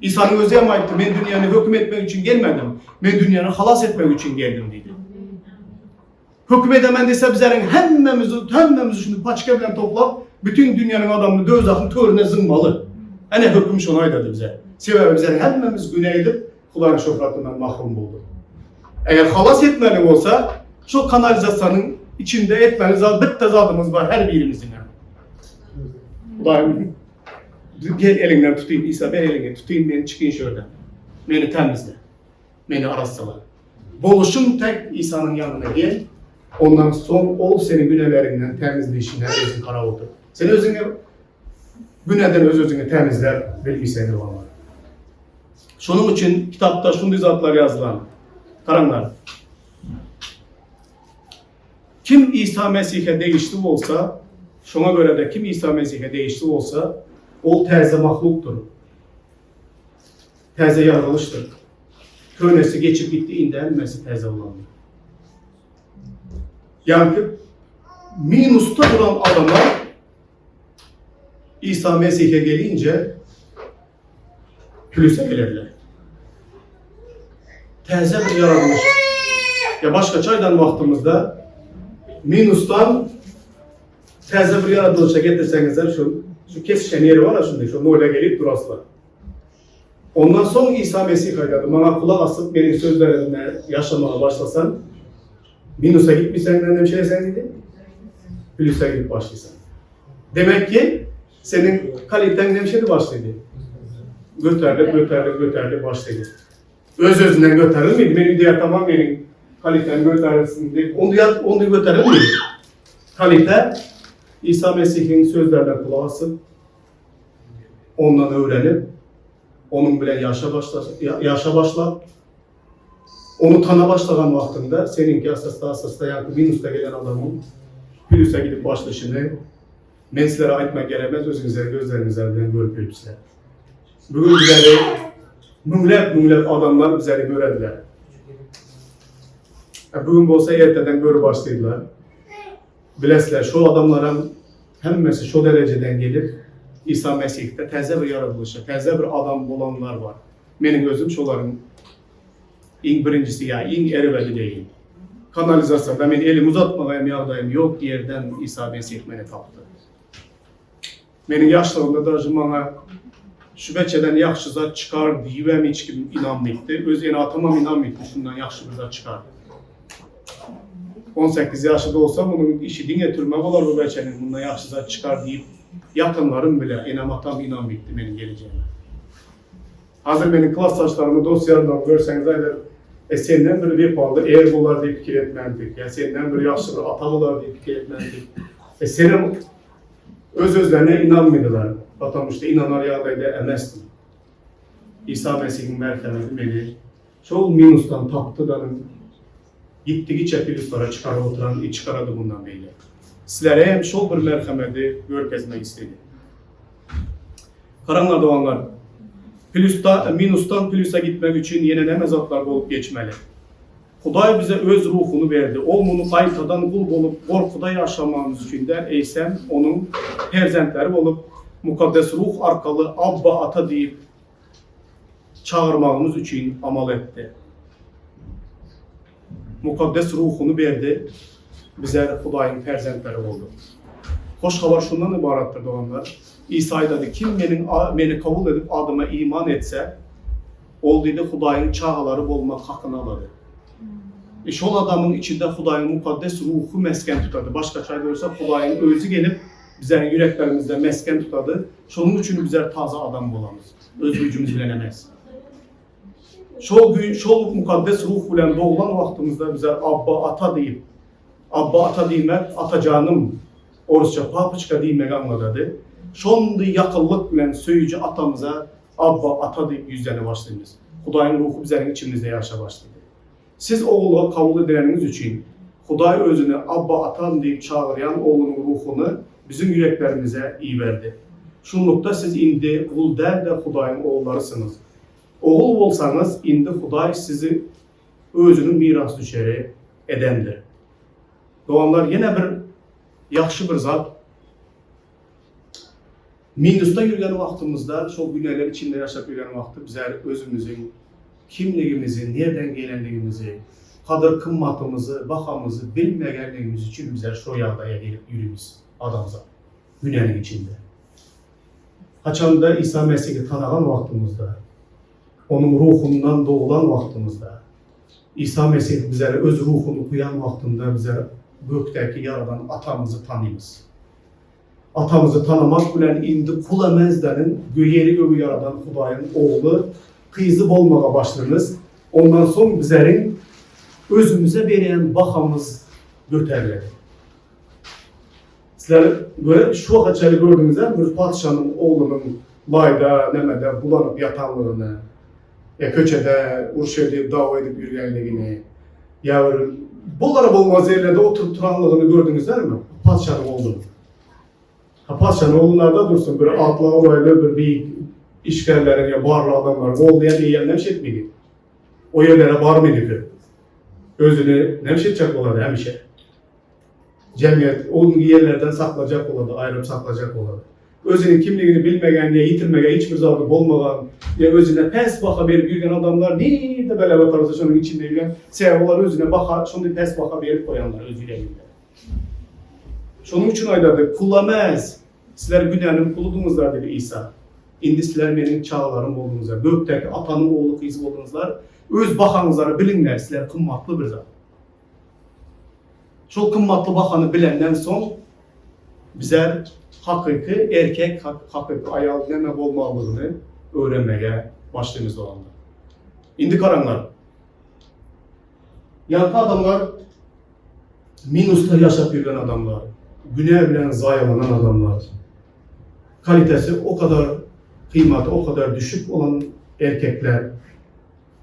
İsa'nın özü emayetti, ben dünyanı hüküm etmek için gelmedim, ben dünyanı halas etmek için geldim dedi. Hüküm edemen dese bizlerin hemmemizi şimdi paçka bilen toplayıp, bütün dünyanın adamını dözakın törüne zınmalı. Hani hüküm şunu aydadı bize. Sebebi bizlerin hemmemiz günah edip, kulağın şofratından mahrum buldu. Eğer halas etmenin olsa, şu kanalizasyonun içinde etmeniz bitti zadımız var her birimizin. Ulan gel elinden tutayım İsa, ben elinden tutayım, beni çıkayım şuradan. Beni temizle, beni arastılar. Boluşum tek İsa'nın yanına gel, Ondan son ol seni günelerinden temizleyişine özün kara otur. Sen özünü güneden özünü temizler bilmişsendir onlar. Şunun için kitapta şunday zatlar yazılan. Karanlar. Kim İsa Mesih'e değişti olsa, şuna göre de kim İsa Mesih'e değişti olsa, o terze mahluktur. Terze yaratılıştır. Könesi geçip gitti, indenmesi terze olandır. Yani minusta duran adamlar İsa Mesih'e gelince plüse gelirler. Terze bir yaratılış. Ya başka çaydan vaktimizde minustan terze bir yaratılışa getirseniz şu kesişen yeri var ya şimdi, şu noyla gelip duraslar. Ondan sonra İsa Mesih hayatı bana kulak asıp benim sözlerimle yaşamaya başlasan, minusa gitmişsen ne bir şey sen gidin, plüse gidip başlaysan. Demek ki senin kaliten ne bir şeydi başladı. Göterdi başladı. Öz özünden göterir miydi? Benim diğer tamam benim kaliten göterirsin diye. Onu göterir miydi? Kalite İsa Mesih'in sözlerine kulak asıp ondan öğrenip onun bile yaşa başla. Onu tanı başlayan vaktinde seninki asasta yani minusta gelen adamın plüse gidip başlayışını menslere aitmek gerekmez, özünüze gözlerinizden görüp elbise. Bugün bizleri mümlet adamlar bizleri görediler. Bugün olsa erteden görü başlaydılar. Bilesler, şu adamların hemmesi şu dereceden gelip İsa Mesih'te təzə bir yaratılışa, təzə bir adam olanlar var. Benim gözüm şoların birincisi ya, eriveli değil. Kanalizasyonda ben elimi uzatmaya yağdayım, yok yerden İsa Mesih beni tapdı. Benim yaşlarımda da bana şu beçeden yaxşı zat çıkar deyivəm hiç kim inanmıydı. Öz enatıma inanmıydı, şundan yaxşı bir zat çıkar. 18 yaşında olsam onun işi din getirmek olur bu beçenin, bundan yaxşı zat çıkar deyip yakınlarım bile enatam inanmıydı benim geleceğime. Hazır benim klassdaşlarımı dosyalarından görseniz aylar senden biri bir pahalı eğer bunlar diye fikir etmendik. Ya senden biri yaxşı bir ata olar diye fikir etmendik. Senin öz-özlerine inanmıydılar. Atamışda inanar yağdaydı emestim. İsa Mesih'in merhameti beni çoğu minustan taptı da gittiği çepilislara çıkardı bundan böyle. Sizlere hem çoğu bir merhameti görkezmek istedi. Karanlar doğanlar, minustan plüse gitmek için yine ne mezatlar olup geçmeli. Huday bize öz ruhunu verdi. O bunu kayıtadan kul olup korkuda yaşamamız için de eysem onun perzentleri olup mukaddes ruh arkalı Abba Ata deyip çağırmamız için amal etti. Mukaddes ruhunu verdi. Bize Hudayın perzentleri oldu. Hoş haber şundan ibarettir doğanlar. İsa'yı dedi, kim beni kabul edip adıma iman etse, ol dedi Hudayın çağaları olmak hakkını aladı. Şol adamın içinde Hudayın mukaddes ruhu mesken tutadı. Başka çayda olsa Hudayın özü gelip bizlerin yüreklerimizde mesken tutadı. Şunun için bizler taze adam olamız. Öz gücümüz bilenemez. Şol mukaddes ruh bilen doğulan vaktimizde bizler Abba Ata deyip, Abba Ata demek, ata canım, Orusça papuçka demek anladı. Şondu yakıllık bilen söyücü atamıza Abba Ata deyip yüzlerine başlayınız. Hudayın ruhu bizlerin içimizde yaşa başladı. Siz oğlu kabul edileniniz için Huday özünü Abba Atam deyip çağırayan oğlunun ruhunu bizim yüreklerimize iyi verdi. Şunlukta siz indi kul der de Hudayın oğullarısınız. Oğul olsanız indi Huday sizi özünün miras düşeri edendir. Doğanlar yine bir yaxşı bir zat. Minus'ta yürüyen vaktimizde, şu günler içinde yaşayıp yürüyen vakti bizler özümüzün kimliğimizi, nereden gelenliğimizi, kadir kımmatımızı, bakamızı bilmeyenliğimiz için bizler şu yağdaya gelip yürümüz adamıza, günlerin içinde. Haçan da İsa Mesih'i tanıyan vaktimizde, onun ruhundan doğulan vaktimizde, İsa Mesih bizlere öz ruhunu kuyan vaktinde bizlere gökteki yaradan atamızı tanıyız. Atamızı tanımak bilen indi kul emezlerin yeri göğü yaradan Hudayın oğlu kıyızı olmağa başlarınız. Ondan sonra bizlerin özümüze veren bakamız götürüledi. Sizler böyle şu vakitleri gördüğünüzde bir padişahın oğlunun layda, nemede bulanıp yatanlığını, ya köçede, urşedi, dava edip yürüyenliğini, ya bunlara bulmaz yerlerde oturup turanlığını gördünüz değil mi? Padişahın oğlunu. Padişahın oğlunlarda dursun, böyle atla orayla bir büyük işgallerin ya barlı adamlar, oğlayan yiyen nevşet miydi? O yerlere var mıydı ki? Özünü nevşetecek olardı hemşe. Cemiyet onun yerlerden saklayacak olardı, ayrım saklayacak olardı. Özünün kimliğini bilmegen, ya yitirmegen, hiçbir zavlı olmadan, ya özüne pes baka verip yürüyen adamlar neydi böyle batarsa şunun içinde yürüyen, sevaplar özüne baka, şunu pes baka verip koyanlar özüyle yürüyen. Şunun için aydadı, kullamaz. Sizler günahının kuludunuzlar dedi İsa. İndi sizler benim çağlarım oldunuzlar. Gökteki atanın oğlu kızı oldunuzlar. Öz bakanızları bilinler, sizler kımmatlı bir zat. Şu kımmatlı bakanı bilenden son bizler hakiki erkek, hakiki ayal demek olmalılığını öğrenmeye başladığımız o anda. İndi karanlar. Yankı adamlar minusla yaşap yürüyen adamlar. Günah bilen zayalanan adamlar. Kalitesi o kadar kıymeti o kadar düşük olan erkekler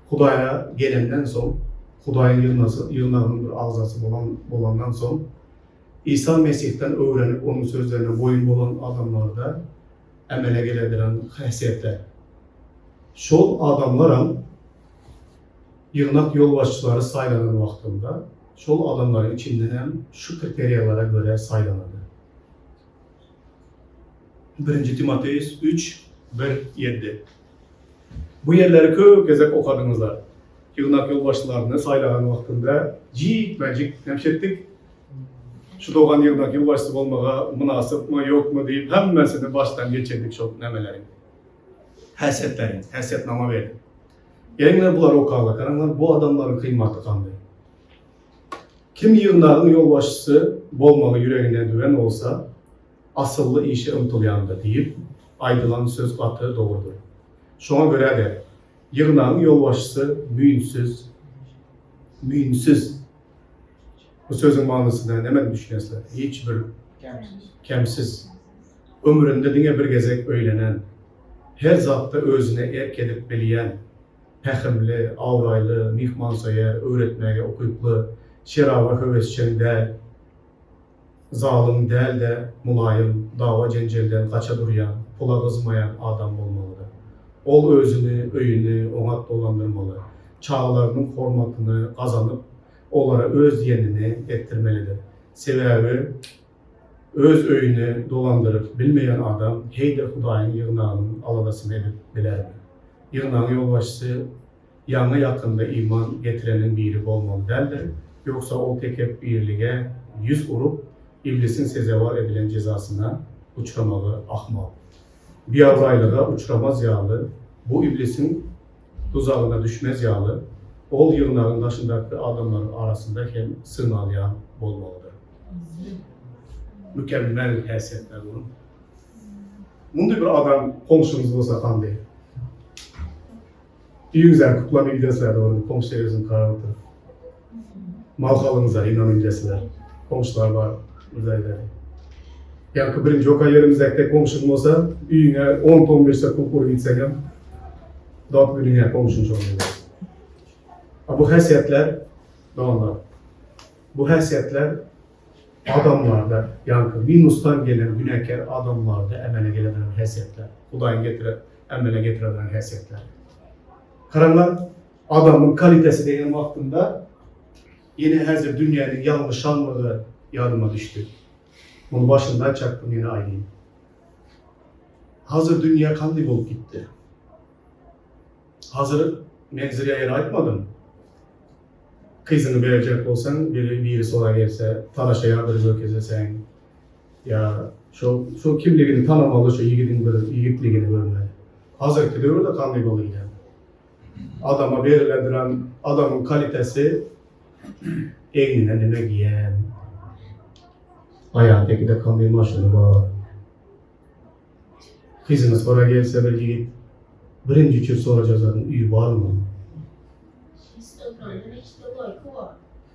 Hudaya gelenden son, Hudayın yıllarının bir ağzası olandan son, İsa Mesih'ten öğrenip onun sözlerine boyun bulan adamlarda emele gelediren haysiyetler. Şol adamlara yığınak yolbaşçıları saylanan vaktinde, şol adamların içinden şu kriteriyalara göre saylanırdı. 1. Timoteus 3, 1-7. Bu yerleri köp gezek okadınızlar. Yığınak yolbaşçılarını saylanan vaktinde cik nemşettik. Şu doğan yığınak yolbaşçısı olmağa münasip mı yok mu deyip hemmesini baştan geçirdik şu nemelerin. Həsətlərin, həsətnama verdik. Yerinler bunları okarlar, karanlar bu adamların kıymatı kandı. Kim yığınların yolbaşçısı bolmağı yüreğine düven olsa, asıllı işi ımtılayandı deyip, aydılan söz katı doğrudur. Şuna göre de, yığınların yolbaşçısı mühinsüz. Bu sözün manasında ne düşünüyorsunuz? Hiçbir kemsiz. Ömründe dine bir gezek öylenen, her zatta özüne erk edip biliyen, pəximli, avraylı, mihmansoya, öğretmeye okuyuplu, şerava hövesçen del, zalim del de mulayim, dava cencelden kaça duruyan, pula kızmayan adam olmalıdır. Ol özünü, öyünü ona dolandırmalı, çağlarının hormatını kazanıp, onlara öz yenini ettirmelidir. Sebebi, öz öyünü dolandırıp bilmeyen adam, heyde Hudayın yığınağının aladasını edip biler mi? Yığınağın yolbaşçısı, yanına yakında iman getirenin biri olmalı derler. Yoksa o tekep birliğe yüz vurup, iblisin sezevar edilen cezasına uçramalı, ahmal. Bir avraylığa uçramaz yağlı, bu iblisin tuzağına düşmez yağlı, ol yığınağın başındaki adamların arasında hem sığınalayan olmalıdır. Mükemmel haysiyetler olur. Bunda bir adam komşumuz olsa kan değil. İyi güzel kutlama gidesiler doğru, komşularınızın kararıdır. Mal kalınızlar, inanın gidesiler. Komşular var, özellikle. Yani birinci oka yerimizde komşum olsa, üyüne 10-15'te kukur gitsem, dağıt birine komşumuz oluyor. Bu haysiyetler, ne onlar? Bu haysiyetler adamlarda, yani minustan gelen günahkar adamlarda emele gelen haysiyetler. Hudayın emele getiren haysiyetler. Karanlar adamın kalitesi denen vaktinde yine hazır dünyanın yanlış anlığı yardıma düştü. Bunu başından çaktım yine aynıyım. Hazır dünya kanlı olup gitti. Hazır menzile yer aytmadım. Kızını verecek olsan, biri sonra gelse, talaşa yardırıcı kesesen, ya şu kimliğini tanımalı, şu yiğitliğini görmeli. Hazır ki diyor da kanlı oluydu. Adama verilen adamın kalitesi eynine neme giyen, ayağındaki de kanlı maşını var. Kızını sonra gelse bir yiğit, birinci için soracağız adın, üyü var mı?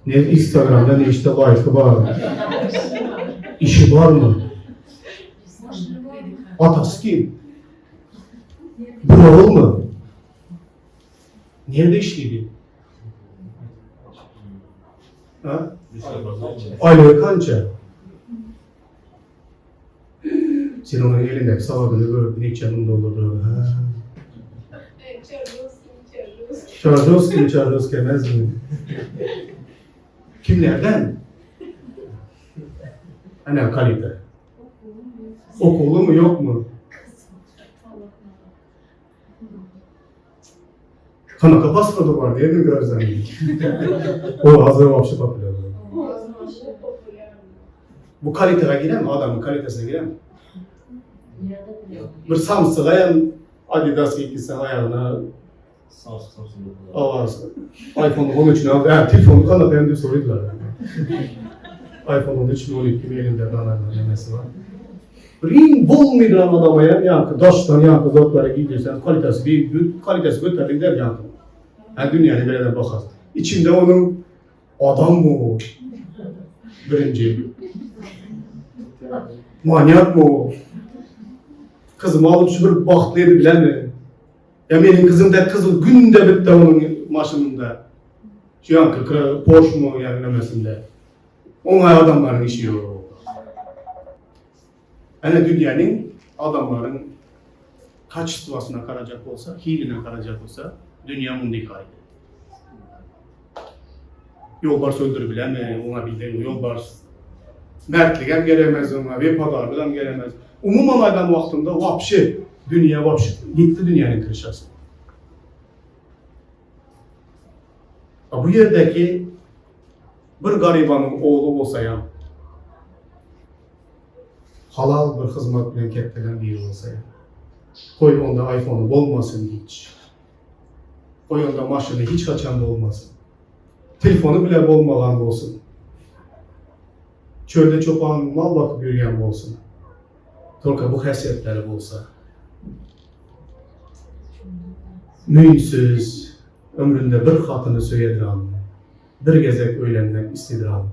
Ne Instagram'da ne işte like'ı var. İşi var mı? Atası kim? Buralı mı? Nerede işliydi? Ha? Aylığı kança? Sen onun elindeki savadını görüp ne canında olurdu? Ha? Çardos kemez mi? Kimlerden? Hani kalite. Okulu mu yok mu? Kanaka pasporu var diye mi gözden? O hazır vapşı popüler. Bu kaliteye girer mi? Adamın kalitesine girer mi? Bir Samsung'a yan Adidas giydiysen ayağına avarsın. iPhone 13'ünü al. Yani telefonu kanaka hem de soruydular. iPhone 13 ve 12 bir elimde kanarlar var. Ring bulmayan adama yankı, daştan yankı zotları giydiysen kalitesi bir kalitesi götürdüm der yankı. Yani dünyanın birine bakar. İçinde onun adam mı o? Birinci. Manyak mı o? Kızımı alıp şu bir baktıydı bilen mi? Ya benim kızım da kızıl günde bitti onun maşınında. Şu yankı Porsche mu yani nemesinde. Ona adamların işi yok. Yani dünyanın adamların kaç situasına karacak olsa, hiline karacak olsa dünya mundikaydı. Yolbars öldürebilen mi? Ona bildiğin yolbars mertliğem gelemez ona, vefadarlığım gelemez. Umuman aydan vaktinde vapşı, dünya vapşı, gitti dünyanın kırışası. Bu yerdeki bir garibanın oğlu olsa ya, halal bir hizmet bilen kettilen biri olsa ya, koy onda iPhone'u olmasın hiç. Koy onda maşını hiç kaçan olmasın. Telefonu bile olmayan olsun. Çölde çoban mal bakıp yürüyen olsun. Tolka bu hasiyetleri olsa. Mühimsiz, ömründe bir katını söyediran, bir gezek öylenden istidiran.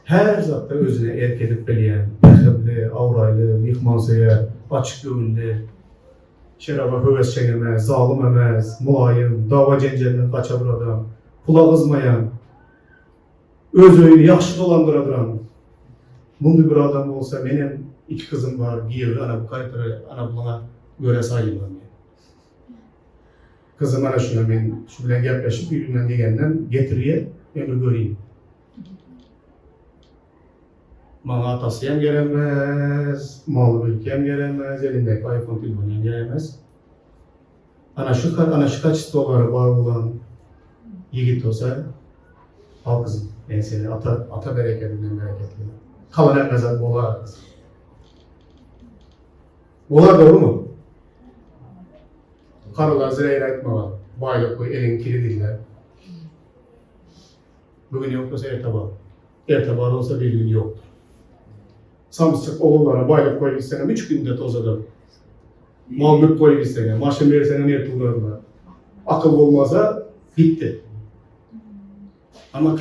Her zatta özüne erk edip bileyen, mehrebli, avraylı, mihmansıya, açık gönüllü, şeraba höves çekemez, zalim emez, mulayim, dava cencelinden kaçabır adam, pula kızmayan, öz öyünü yaxşı dolandıradıran. Bunun bir adam olsa benim iki kızım var, bir ana bu kaliteli, ana buna göre sayılmam. Kızım ana şuna ben şu bilen yaklaşıp yürümden degenden getiriye ben bir göreyim. Bana atası hem gelemez, malı ülkem gelemez, elindeki iPhone telefonu gelemez. Ana şu kaç doları var olan yiğit olsa, al kızım, ben seni ata bereketinden bereketli. Kalan hep mezar bolar kızım. Bolar doğru mu? Karılar zireyre etmeler, baylık koy, elin kiri diller. Bugün yoksa ertebağ. Ertebağ olsa bir gün yoktur. Samsık oğullara baylık koy istenen 3 günde tozadır. Mal mülk koy istenen, maşın versenen ertuğlarına. Akıl olmasa bitti. Ama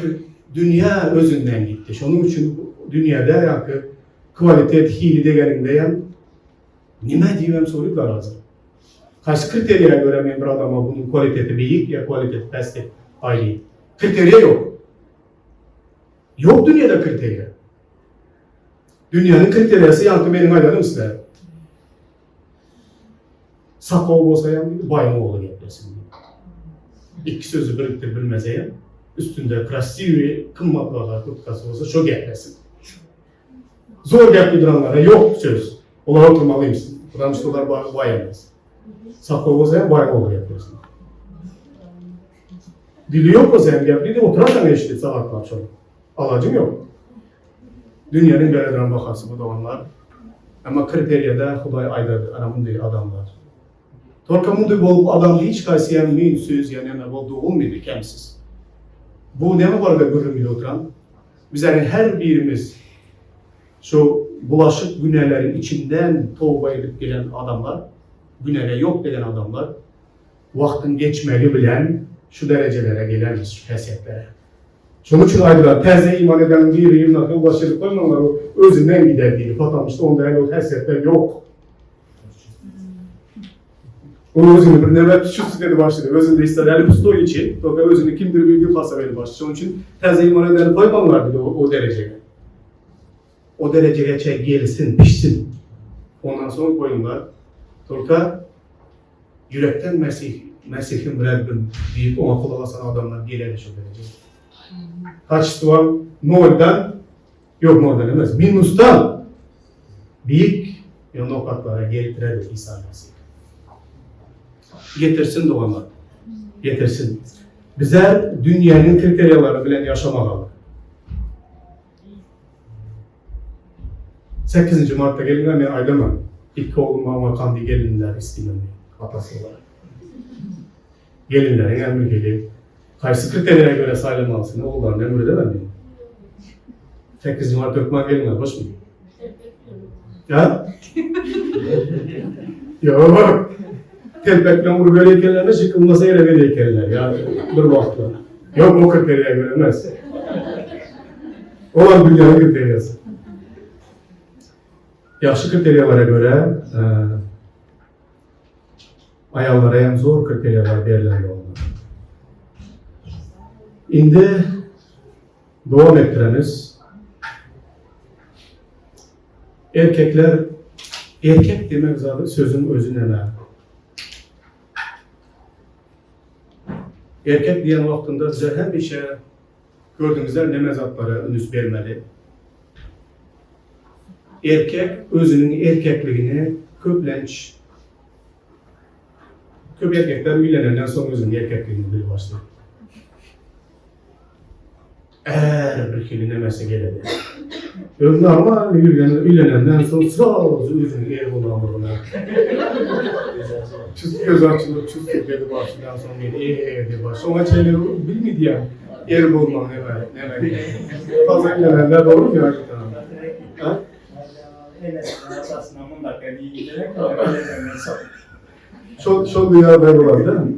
dünya özünden gitti. Onun için dünyada yankı kvalitet, hili degeninde yan nime diyeyim soruyorlar hazır. Kaç kriteriye göre bir adama bunun kvaliteti büyük ya kvaliteti pesti ayrı. Kriteriye yok. Yok dünyada kriteriye. Dünyanın kriteriyası yankı benim aylarım size. Sakal olsa yan bayım oğlu yapıyorsun. İki sözü biriktir bilmezeye üstünde krasivi kımmatlığa tutkası olsa çok yapıyorsun. Zor yapıdıranlara yok söz. Olar oturmalıymışsın. Buradan işte olar bayamaz. Sakal olsa yan bayım oğlu yapıyorsun. Dili yok o sen yaptığında oturarsan işte sabahlar akşam. Alacım yok. Dünyanın belediren bakası bu doğanlar. Ama kriteriyada Huday aydadır, anamın değil adamlar. Torkamın değil bol adamda hiç kaysiyen mühim söz yani bol olmuyordu kemsiz. Bu ne mi var da görünmüyor oturan? Bizlerin her birimiz şu bulaşık günahların içinden tövbe edip gelen adamlar, günaha yok gelen adamlar, vaktin geçmeli bilen şu derecelere gelen hasetlere. Şunun için aydılar, terze iman eden bir yılına ulaşırdı koymalar o özünden gider diye patlamıştı. Onda yani o hasretler yok. O özünü bir nöbet şu dedi başladı. Özünde istediği pustoğu için, dolayı özünü kimdir bildiği fasa verdi başladı. Onun için terze iman eden koymalar dedi o dereceye. O dereceye gelsin, pişsin. Ondan sonra koyunlar. Torka yürekten Mesih'in Rabbim deyip ona kulak asan adamlar gelir şu derece. Kaç duvar Noel'den, yok Noel'den demez, Minus'tan büyük nokatlara getirir İsa Mesih. Getirsin doğanlar, getirsin. Bize dünyanın kriteriyaları bilen yaşamalı. 8. Mart'ta gelinler ben aydamam. İlk oğlum Mama diye gelinler istemem. Atası olarak. Gelinlerin emri gelip kaysı kriterlere göre sayılmalısın. Oğulların emri de mi? 8. Mart dökman gelinler, hoş mu? Ya? Yok. Telpekle umur böyle heykellerine çıkılmasa yere böyle heykeller. Ya bir vakti. Yok o kriteriye göre emez. Olan dünyanın kriteriyası. Yaxşı kriteriyalara göre ayallara en zor kriteriyalar verilen yollar. İndi devam ettiremiz. Erkekler, erkek demek zaten sözün özüne ne? Erkek diyen vaktinde bize hem işe gördüğümüzler ne mezatlara önüz vermeli. Erkek özünün erkekliğini köp erkekler üylenenden sonra özünün erkekliğini bilir başlıyor. Eğer bir kili nemesi geledi. Öyle ama üylenenden sonra sağlığı özünün er bulamırına. Çüz göz açılır, çüz dedi başından sonra dedi başlıyor. Ona şeyleri bilmedi ya. Er bulmam ne var. Fazla üylenenler doğru mu ya? Ha? Şu dünyada var değil mi?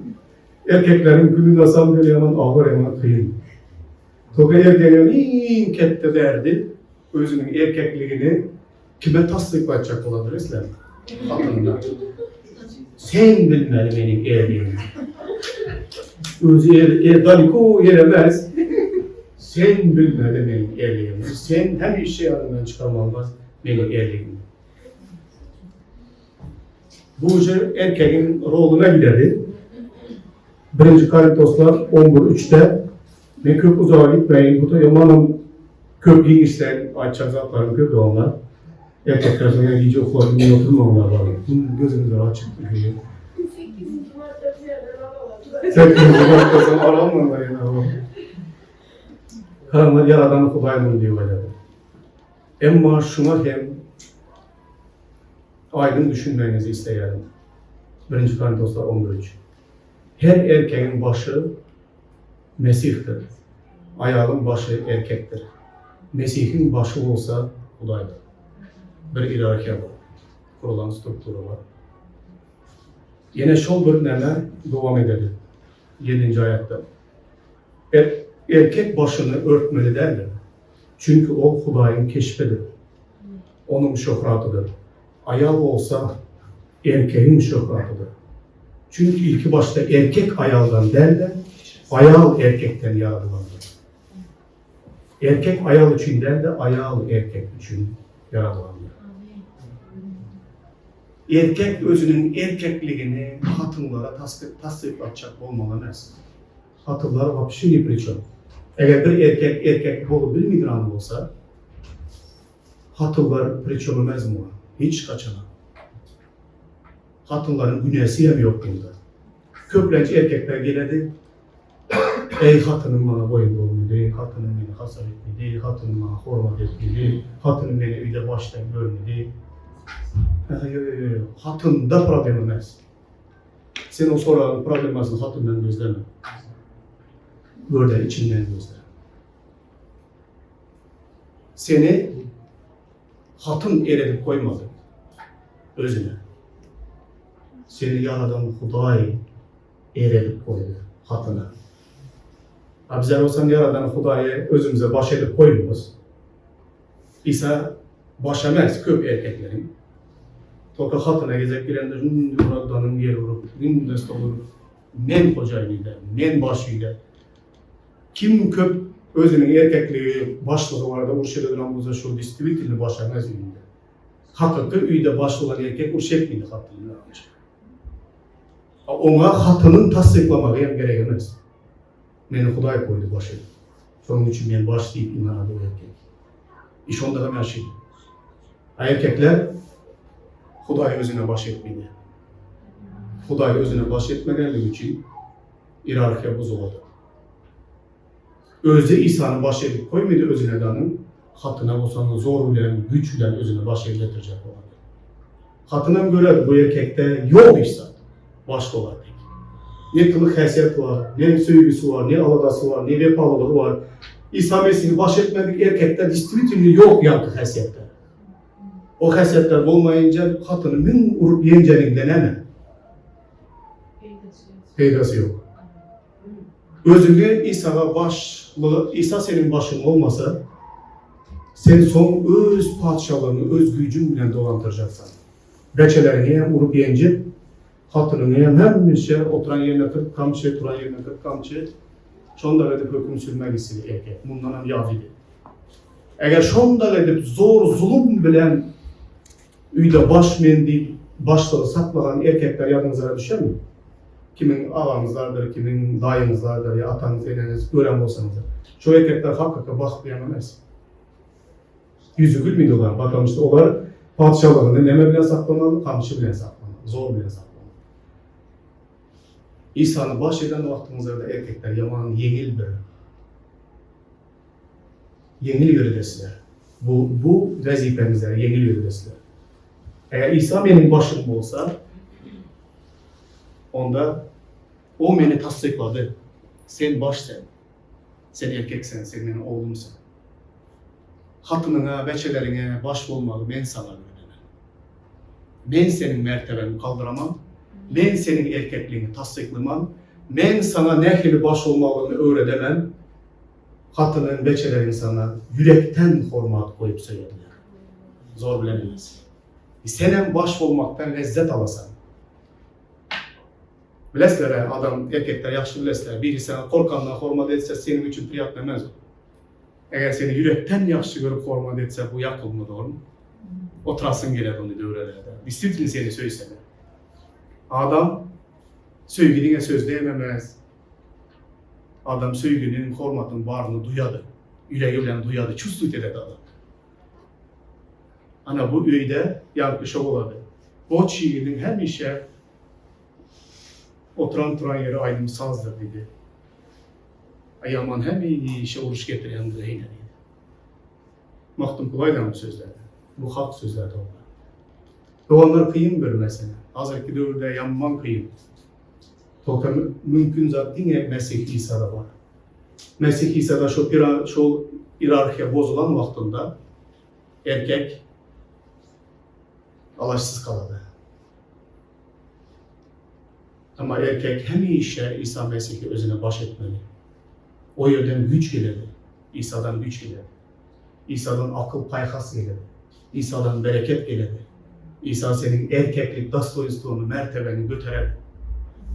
Erkeklerin günü nasıl böyle yaman ağır yaman kıyın. Toka erkeğin en kette derdi, özünün erkekliğini kime tasdiklayacak olabilir İslam? Hatırına. Sen bilmeli benim erliğimi. Özü daliko yeremez. Sen bilmeli benim erliğimi. Sen hem işe yanından çıkarmamaz benim erliğimi. Bu erkeğin roluna giderdi. 1. Korintoslar 11.3'te ne köp uzağa gitmeyin, bu da yamanım köp giyişten açacak zatlarım köp de onlar. Erkekler sonra iyice okula bir oturmamalar var. Gözünüzü açık duruyor. 8. Mart'ta sonra aranmalar yani. Karanlar yaradan kubayım diyor öyle. Ama şuna hem aydın düşünmenizi isteyelim. 1. Korintoslar 11.3. Her erkeğin başı Mesih'tir. Ayağın başı erkektir. Mesih'in başı olsa Hudaydır. Bir hiyerarşiya var. Kurulan strukturu var. Yine şol bir neme devam edelim. 7. ayette. Erkek başını örtmeli derler. Çünkü o Hudayın keşfidir. Onun şöhratıdır. Ayağı olsa erkeğin şöhratıdır. Çünkü ilk başta erkek ayağından derler, ayağı erkekten yaratılandır. Erkek ayağı için derler, ayağı erkek için yaratılandır. Erkek özünün erkekliğini hatınlara tasdik atacak olmalamaz. Hatınlar vapşini pričom. Eğer bir erkek bolu bilmediğin anı olsa, hatınlar pričomemez mi? Hiç kaçamaz. Hatınların günahsı hem yok bunda. Köplenci erkekler geledi. Ey hatının bana boyun dolmuydu, hatının beni hasar etmedi, hatının bana hormat etmedi, hatının beni üyde baştan görmedi. Hatında problem olmaz. Sen o sorağın problem olsun, hatından gözleme. Gördüğün içinden gözle. Seni hatın eredip koymadı. Özüne. Seni yaradan Huday eredip koydu hatına. Bizler olsan yaradan Hudayı özümüze baş edip koymuyoruz. İsa baş emez köp erkeklerin. Toka hatına gezek girende buradanın yer vurup, dest olur. Men hocayıyla, men başıyla. Kim köp özünün erkekliği başlığı var da urşede duran buza şu distributilini baş emez ününde. Hakiki üyde başlı olan erkek urşet miydi hatını yapmış. Ona hatının tasdiklamak hem gerekemez. Beni Huday koydu başı. Sonun için ben baş deyip inanadı o erkek. İş onda da yaşaydı. Erkekler Huday özüne baş etmedi. Huday özüne baş etmeleri için hiyerarxiya bozuldu. Özde İsa'nın baş edip koymadı özüne danın, hatına olsanın zor bilen, güç bilen özüne baş edildirecek olan. Hatına göre bu erkekte yok İsa, başta olan tek. Ne kılık hesiyet var, ne söylüsü var, ne aladası var, ne vefalılığı var. İsa Mesih'i baş etmedik erkekte distribütörlüğü yok yankı hesiyetler. O hesiyetler olmayınca hatını min urup yencenin deneme. Peydası yok. Özünde İsa'ya başlı, İsa senin başın olmasa, sen son öz padişahlığını, öz gücün bilen dolandıracaksın. Beçelerini hem urup yenecek, hatını hem bir şey oturan yerine 40 kamçı, oturan yerine 40 kamçı, şonda edip hüküm sürmek istedi erkek. Bundan hem Yahudi. Eğer şonda edip zor zulüm bilen üyde baş mendil, başlığı saklanan erkekler yanınıza düşer mi? Kimin ağanızlardır, kimin dayınızlardır ya atanız, eneniz, gören olsanız da. Şu erkekler hakika baklayamaz. Yüzü gülmüyorlar. Bakalım işte onlar padişahlığını neme bile saklamalı, kamçı bile saklamalı, zor bile saklamalı. İsa'nı baş eden vaktimizde erkekler yaman yengildir. Yengil yöredesiler. Bu vazifemizler, yengil yöredesiler. Eğer İsa benim başım olsa, onda o beni tasdikladı. Sen başsen, sen erkeksen, sen benim oğlumsun. Hatınına, beçelerine baş olmalı, ben sana öğrenemem. Ben senin mertebeni kaldıramam, ben senin erkekliğini tasdiklamam, ben sana ne gibi baş olmalığını öğretemem. Hatının, beçelerin sana yürekten format koyup söylediler. Zor bilemez. Senin baş olmaktan lezzet alasan. Bilesler adam, erkekler yaxşı bilesler. Biri sana korkandan hormat etse senin için fiyat demez o. Eğer seni yürekten yaxşı görüp hormat etse bu yakılmı doğru mu? Oturasın gelir onu dövrelerde. Disiplin seni söylesene. Adam sevgiliğine söz diyememez. Adam sevgilinin hormatın varlığını duyadı. Yüreği bilen duyadı. Çüstük ededi adam. Ana bu üyde yankı oladı. O çiğinin hem işe oturan turan yeri aydın sazdır dedi. Yaman hem iyi işe oruç getiren de yine dedi. Mahtum Kulay'dan bu sözler. Bu hak sözler de onlar. Doğanlar kıyım bir mesela. Hazreti dövrde yanman kıyım. Toka mümkün zat yine Mesih İsa'da var. Mesih İsa'da şu hiyerarxiya bozulan vaktinde erkek alaşsız kaladı. Ama erkek hem işe İsa Mesih'i özüne baş etmeli. O yerden güç gelirdi. İsa'dan güç gelirdi. İsa'dan akıl payhas gelirdi. İsa'dan bereket gelirdi. İsa senin erkeklik, dostoyunluğunu, mertebeni götürerdi.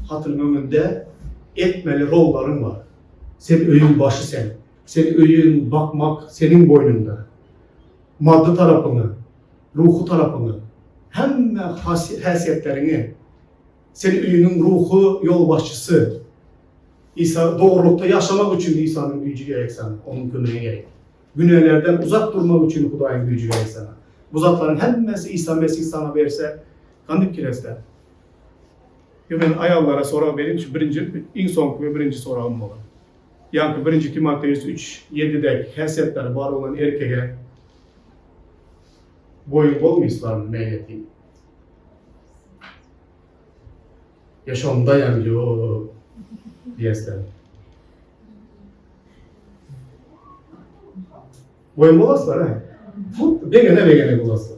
Hatının önünde etmeli rolların var. Senin öyün başı sen. Senin öyün bakmak senin boynunda. Maddi tarafını, ruhu tarafını, hem hasiyetlerini, senin öyünün ruhu yol başçısı. İsa doğrulukta yaşamak için İsa'nın gücü gerek sana, onun kömüğüne gerek. Günahlardan uzak durmak için Hudayın gücü gerek sana. Bu zatların hemmesi İsa Mesih sana verirse, kandıp kiresler. Ben ayarlara sonra benim için en son ve birinci soralım olur. Yani birinci Timoteus 3:7'de hasiyetleri var olan erkeğe boyun bol mu İslam'ın meyyeti? Yaşamda yanıyor diyesler. Boyun bolaslar ha? Begene bolaslar.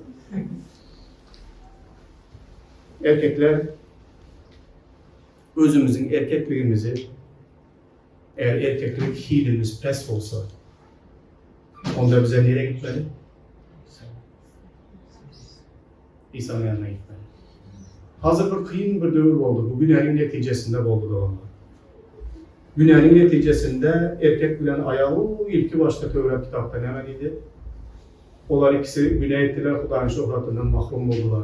Erkekler özümüzün erkekliğimizi eğer erkeklik hilemiz pes olsa, onda bize nereye gitmeli? İsa'nın yanına gitmeli. Hazır bir kıyın bir dövür oldu. Bu günahın neticesinde oldu da onlar. Günahın neticesinde erkek bilen ayağı ilki başta Tevrat kitapta ne idi? Onlar ikisi günah ettiler, Hudanın şöhratından mahrum oldular.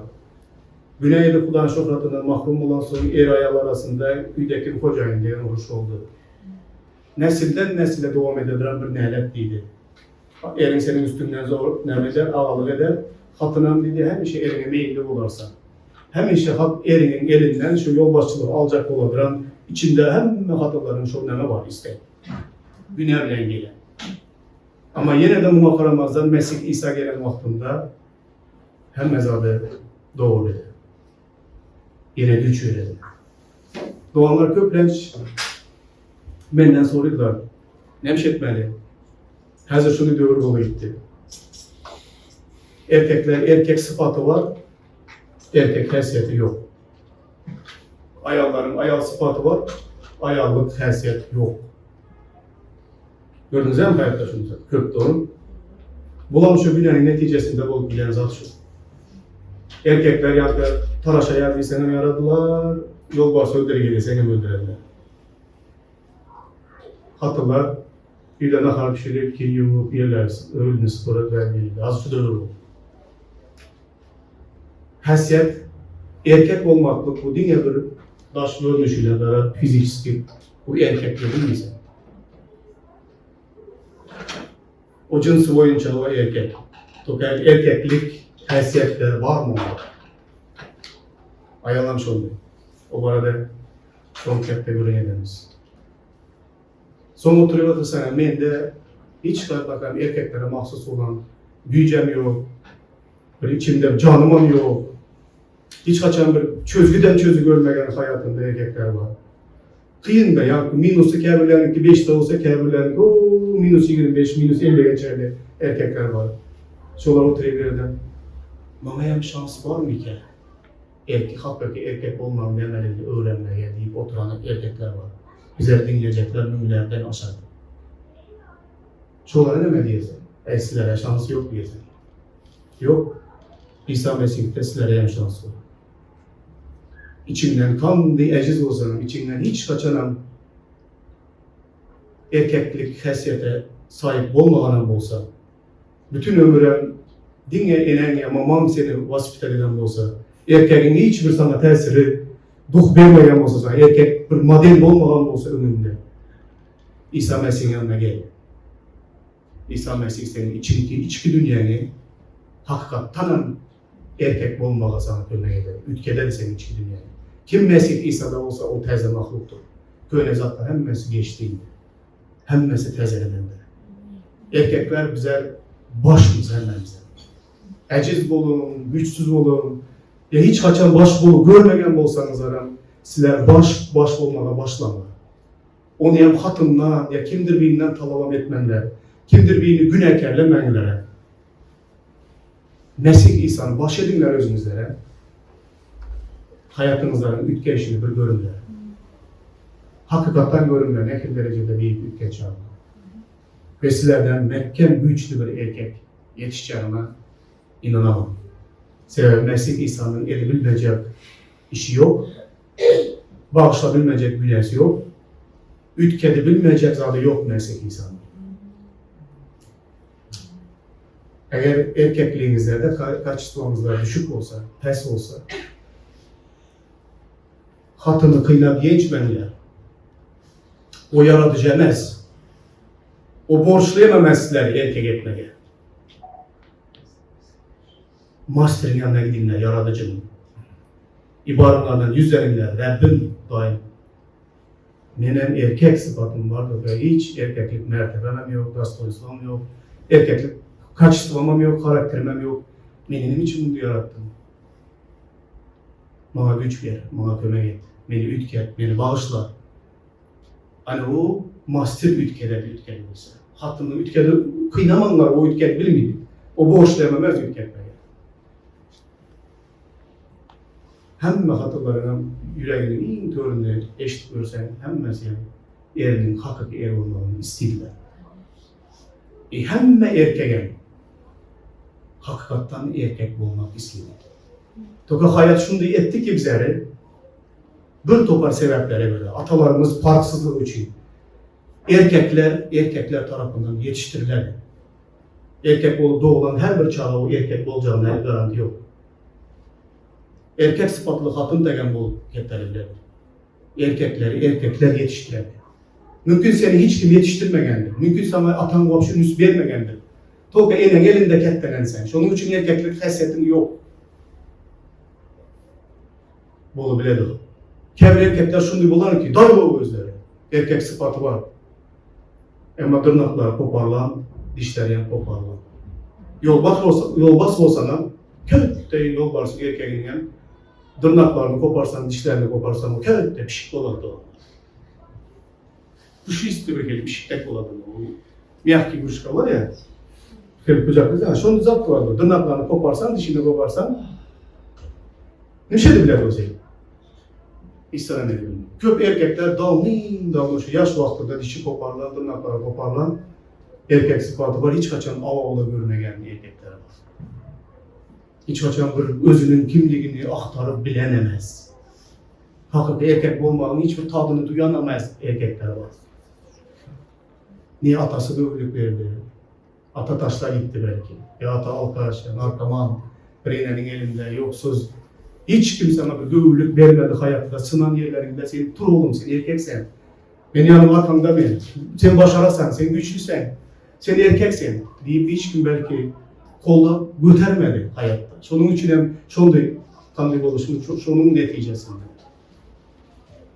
Günah edip Hudanın şöhratından mahrum olan sonra er ayağı arasında üydeki hocayın diyen oruç oldu. Nesilden nesile devam edilen bir nehletliydi. Erin senin üstünden zor eder, ağalık eder. Hatınan dedi, hem işe erine meyilli olarsa. Hem işe erinin elinden şu yol başçılığı alacak oladıran, içinde hem hatıların şu neme var işte. Günah ile ilgili. Ama yine de buna karamazdan Mesih İsa gelen vaktinde hem mezadı doğru dedi. Yine güç verdi. Doğanlar köplenç benden soruyorlar. Nemiş etmeli? Hazır şunu diyor bolu gitti. Erkekler erkek sıfatı var, erkek haysiyeti yok. Ayalların ayal sıfatı var, ayallık haysiyet yok. Gördünüz mü hayatta şunu? Kök doğru. Bulan şu günahın neticesinde bol bilen zat şu. Erkekler yanında talaşa yardım seni yaradılar, yol varsa öldürü seni öldürürler. Hatırlar, bir de nahar pişirip ki yumup yerler, öğünü spora vermeydi. Az şu dövür oldu. Haysiyet, erkek olmaklık bu dünya bir daş görünüşüyle beraber fizikski, bu erkekle değil misin? O cinsi boyunca o erkek. Yani erkeklik haysiyetleri var mı? Ayarlamış oldu. O arada son kette görebiliriz. Son oturuyor sana, men de hiç bakalım erkeklere mahsus olan gücem yok, bir içimde canımam yok. Hiç kaçan bir çözgüden çözü görmegen hayatında erkekler var. Kıyın da ya, minusu kâbirlerinki 5'te olsa kâbirlerinki minus 25, minus 50 geçerli erkekler var. Şolar oturuyordum. Mamaya bir şans var mı ki? Hakkaki erkek olmanın nemelerini öğrenmeye deyip oturan erkekler var. Bize dinleyecekler müminlerden aşağı. Şolara ne mi diyeceksin? Sizlere şansı yok diyeceksin. Yok. İsa Mesih'te sizlere hem şansı var. İçinden kan diye eciz olsanın, içinden hiç kaçanan erkeklik haysiyete sahip olmayan olsa, bütün ömrüm dinle enen ya mamam seni vasıf edilen olsa, erkeğin hiçbir sana tesiri duh vermeyen olsa, erkek bir model olmayan olsa ömründe, İsa Mesih'in yanına gel. İsa Mesih senin içki dünyanı hakikaten erkek olmağa sana örnek eder. Ülkeden senin içki dünyanı. Kim Mesih İsa'da olsa o teze mahluktur. Köyle zatlar hemmesi geçtiğinde. Hemmesi tezelenende. Erkekler bize başımız hemmemize. Eciz olun, güçsüz olun. Ya hiç kaçan baş bolu görmegen olsanız aram, sizler baş olmağa başlama. Onu hem hatımla ya kimdir birinden talavam etmenler, kimdir birini günahkerlemenlere. Mesih İsa'nı baş edinler özünüzlere. Hayatınızların ütkeşini bir görünler. Hakikaten görünler ne kadar derecede büyük ütkeç aldı. Ve sizlerden mekkem güçlü bir erkek yetişeceğine inanamam. Sebep Mesih İsa'nın edebilmeyecek işi yok. Bağışlayabilmeyecek günyası yok. Ütkedebilmeyecek zadı yok Mesih İsa'nın. Eğer erkekliğinizde kaçıştığınızda düşük olsa, pes olsa, hatını kıynap geçmenler, o yaratıcı emez, o borçlayamamaz sizleri erkek etmeye. Master'ın yanına gidinler, yaratıcının. İbarelerden yüzlerinler, Rabbim daim. Benim erkek sıfatım var ve hiç erkeklik mertebemem yok, dostoyluğum yok, erkeklik kaçıştırmam yok, karakterim yok. Benim için bunu yarattım. Bana güç ver, bana kömek et, beni ütket, beni bağışla. Hani o master ütkeler olsa. Hattını ütkede kıynamanlar o ütket bilmedi. O borçlayamamaz ütketmeye. Hem hatırlarına yüreğinin en töründe eşit görsen hem mesela erinin hakiki er olmalarını istediler. Hemme erkeğe hakikattan erkek olmak istedi. Toka hayat şunu etti ki bizleri bir topar sebeplere göre atalarımız parksızlığı için erkekler tarafından yetiştirilen erkek doğulan her bir çağa o erkek olacağına garanti yok. Erkek sıfatlı hatun degen bol getirilir. Erkekler yetiştiren. Mümkün seni hiç kim yetiştirmegendir. Mümkün sana atan komşun üst vermegendir. Toka enen elinde kettenen sen. Şunun için erkeklik hasretin yok. Bolu bile dolu. Kevre erkekler şunu bulan ki dar o gözleri. Erkek sıfatı var. Ama tırnakları koparlan, dişleri koparlan. Yolbas olsana, köt de yolbarsın erkeğin yani. Tırnaklarını koparsan, dişlerini koparsan o köt de pişik olardı o. Kuşu istiyor gelip pişiktek olardı o. Miyahki kuşka var ya. Kırık kucaklı yani. Şunu zaptı vardı. Tırnaklarını koparsan, dişini koparsan. Ne şeydi bile o şey. İsa'na ne diyorum? Köp erkekler dalmış, yaş vaktinde dişi koparlan, tırnakları koparlan. Erkek sıfatı var, hiç kaçan avaola görüne geldi erkeklere var. Hiç kaçan bir özünün kimliğini aktarıp bilenemez. Hakikaten erkek olmanın hiçbir tadını duyanamaz erkeklere var. Niye atası dövülük verdi? Ata taşla gitti belki. Ya ata alkaş, narkoman, birinin elinde yoksuz. Hiç kimsene bir dövülük vermedi hayatta. Sınan yerlerinde sen tur oğlum, sen erkeksen. Beni yanım arkamda ben. Sen başarasan, sen güçlüsen. Sen erkeksen deyip hiç kim belki kolla götürmedi hayatta. Şunun için hem şunday tanrı oluşunu, şunun neticesinde.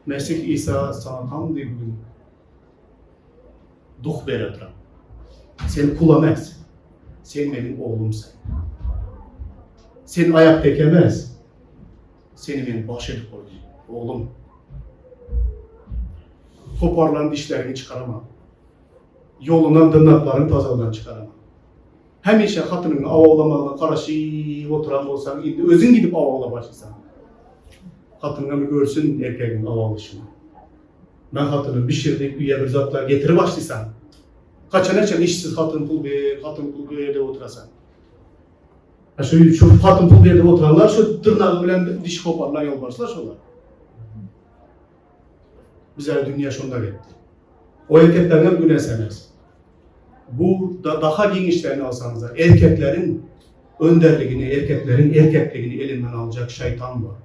Mesih İsa sana tam diye bugün duh veredir. Sen kulamaz. Sen benim oğlumsun. Sen ayak tekemez. Seni benim bahşedip koydum. Oğlum. Koparlan dişlerini çıkarama. Yolundan tırnaklarını tazaldan çıkarama. Hemişe hatının avavlamağına karşı oturan olsan, özün gidip avavla başlasan. Hatınına bir görsün erkeğin avavlışını. Ben hatının pişirdiği üye bir zatlar getiri başlaysan. Kaçan işsiz hatın pul bir yerde oturasan. Şu hatın pul bir yerde oturanlar, şu tırnağı bilen diş koparlan yolbarsılar şunlar. Bize dünya şunda gitti. O erkeklerden günesemez. Bu da daha genişlerini alsanız da erkeklerin önderliğini, erkeklerin erkekliğini elinden alacak şeytan var.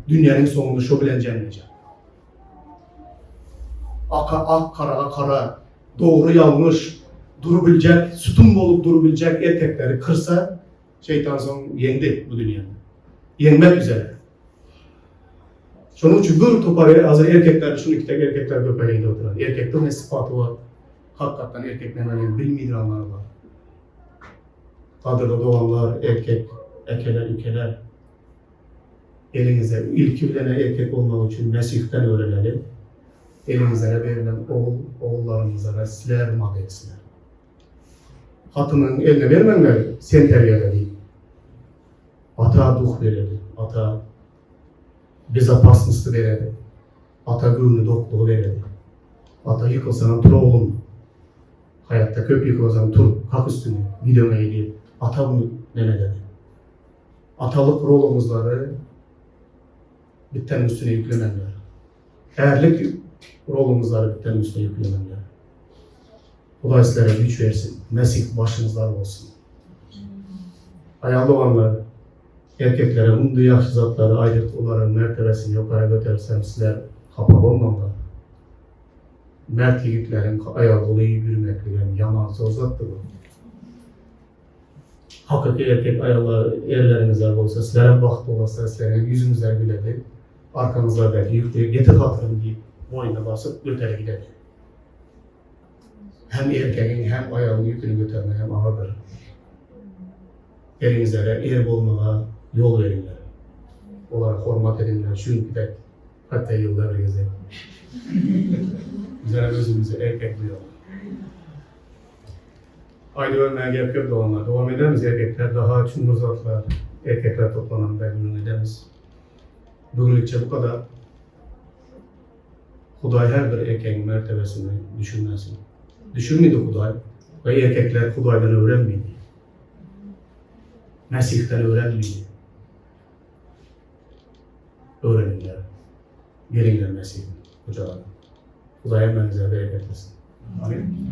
Dünyanın sonunu şu bilen cennecek. Ak kara, doğru yanlış, durabilecek, sütun olup durabilecek erkekleri kırsa şeytan son yendi bu dünyada. Yenmek üzere. Şunun için bir toparı hazır erkekler, şunu iki tek erkekler göpeğinde oturan. Erkeklerin ne sıfatı var? Hakikaten erkeklerin bilmidiranlar var. Kadırda doğanlar, erkek, ekeler, ükeler. Elinize ilk bilene erkek olmak için Mesih'ten öğrenelim. Elinize verilen oğullarınıza da siler maddesinler. Hatının eline vermenler sen terbiye değil. Ata duh verirdi. Ata bezapaslısı verirdi. Ata gönlü dokluğu verirdi. Ata yıkılsan tur oğlum. Hayatta köp yıkılsan tur, kalk üstüne, videona eğilip. Ata bunu ne dedi? Atalık rolümüzleri bitten üstüne yüklenenler. Erlik rolümüzleri bitten üstüne yüklenenler. Bu da sizlere güç versin. Mesih başınızlar olsun. Ayağlı olanlar, erkeklere umduğu yaxşı zatları ayrıt onların mertebesini yukarı götürsem sizler kapak olmamlar. Mert yigitlerin ayağlı yürümekliğin yaman sozattı bu. Hakiki erkek ayağlı erlerinizler olsa, sizlerin baktı olsa, sizlerin yüzünüzler güledi. Arkanızda belki yükleyip getir hatırım deyip boyuna basıp götüre gidedi. Hem erkeğin hem ayağının yükünü götürme hem ağırdır. Erinizlere er olmaya yol verinler. Onlara hormat edinler. Çünkü de hatta yıllar gezer. Bizlere özümüzü erkek duyalım. Aynı ölmeye gerek yok doğanlar. Devam edemiz erkekler. Daha çünkü zatlar, erkekler toplanan da günün edemiz. Bugünlükçe bu kadar. Huday her bir erkeğin mertebesini düşünmesin. Düşünmedi Huday. Ve erkekler Huday'dan öğrenmedi. Mesih'ten öğrenmedi. Öğreninler. Gelinler Mesih'in kucağına. Huday'a benzer bereket versin. Amin.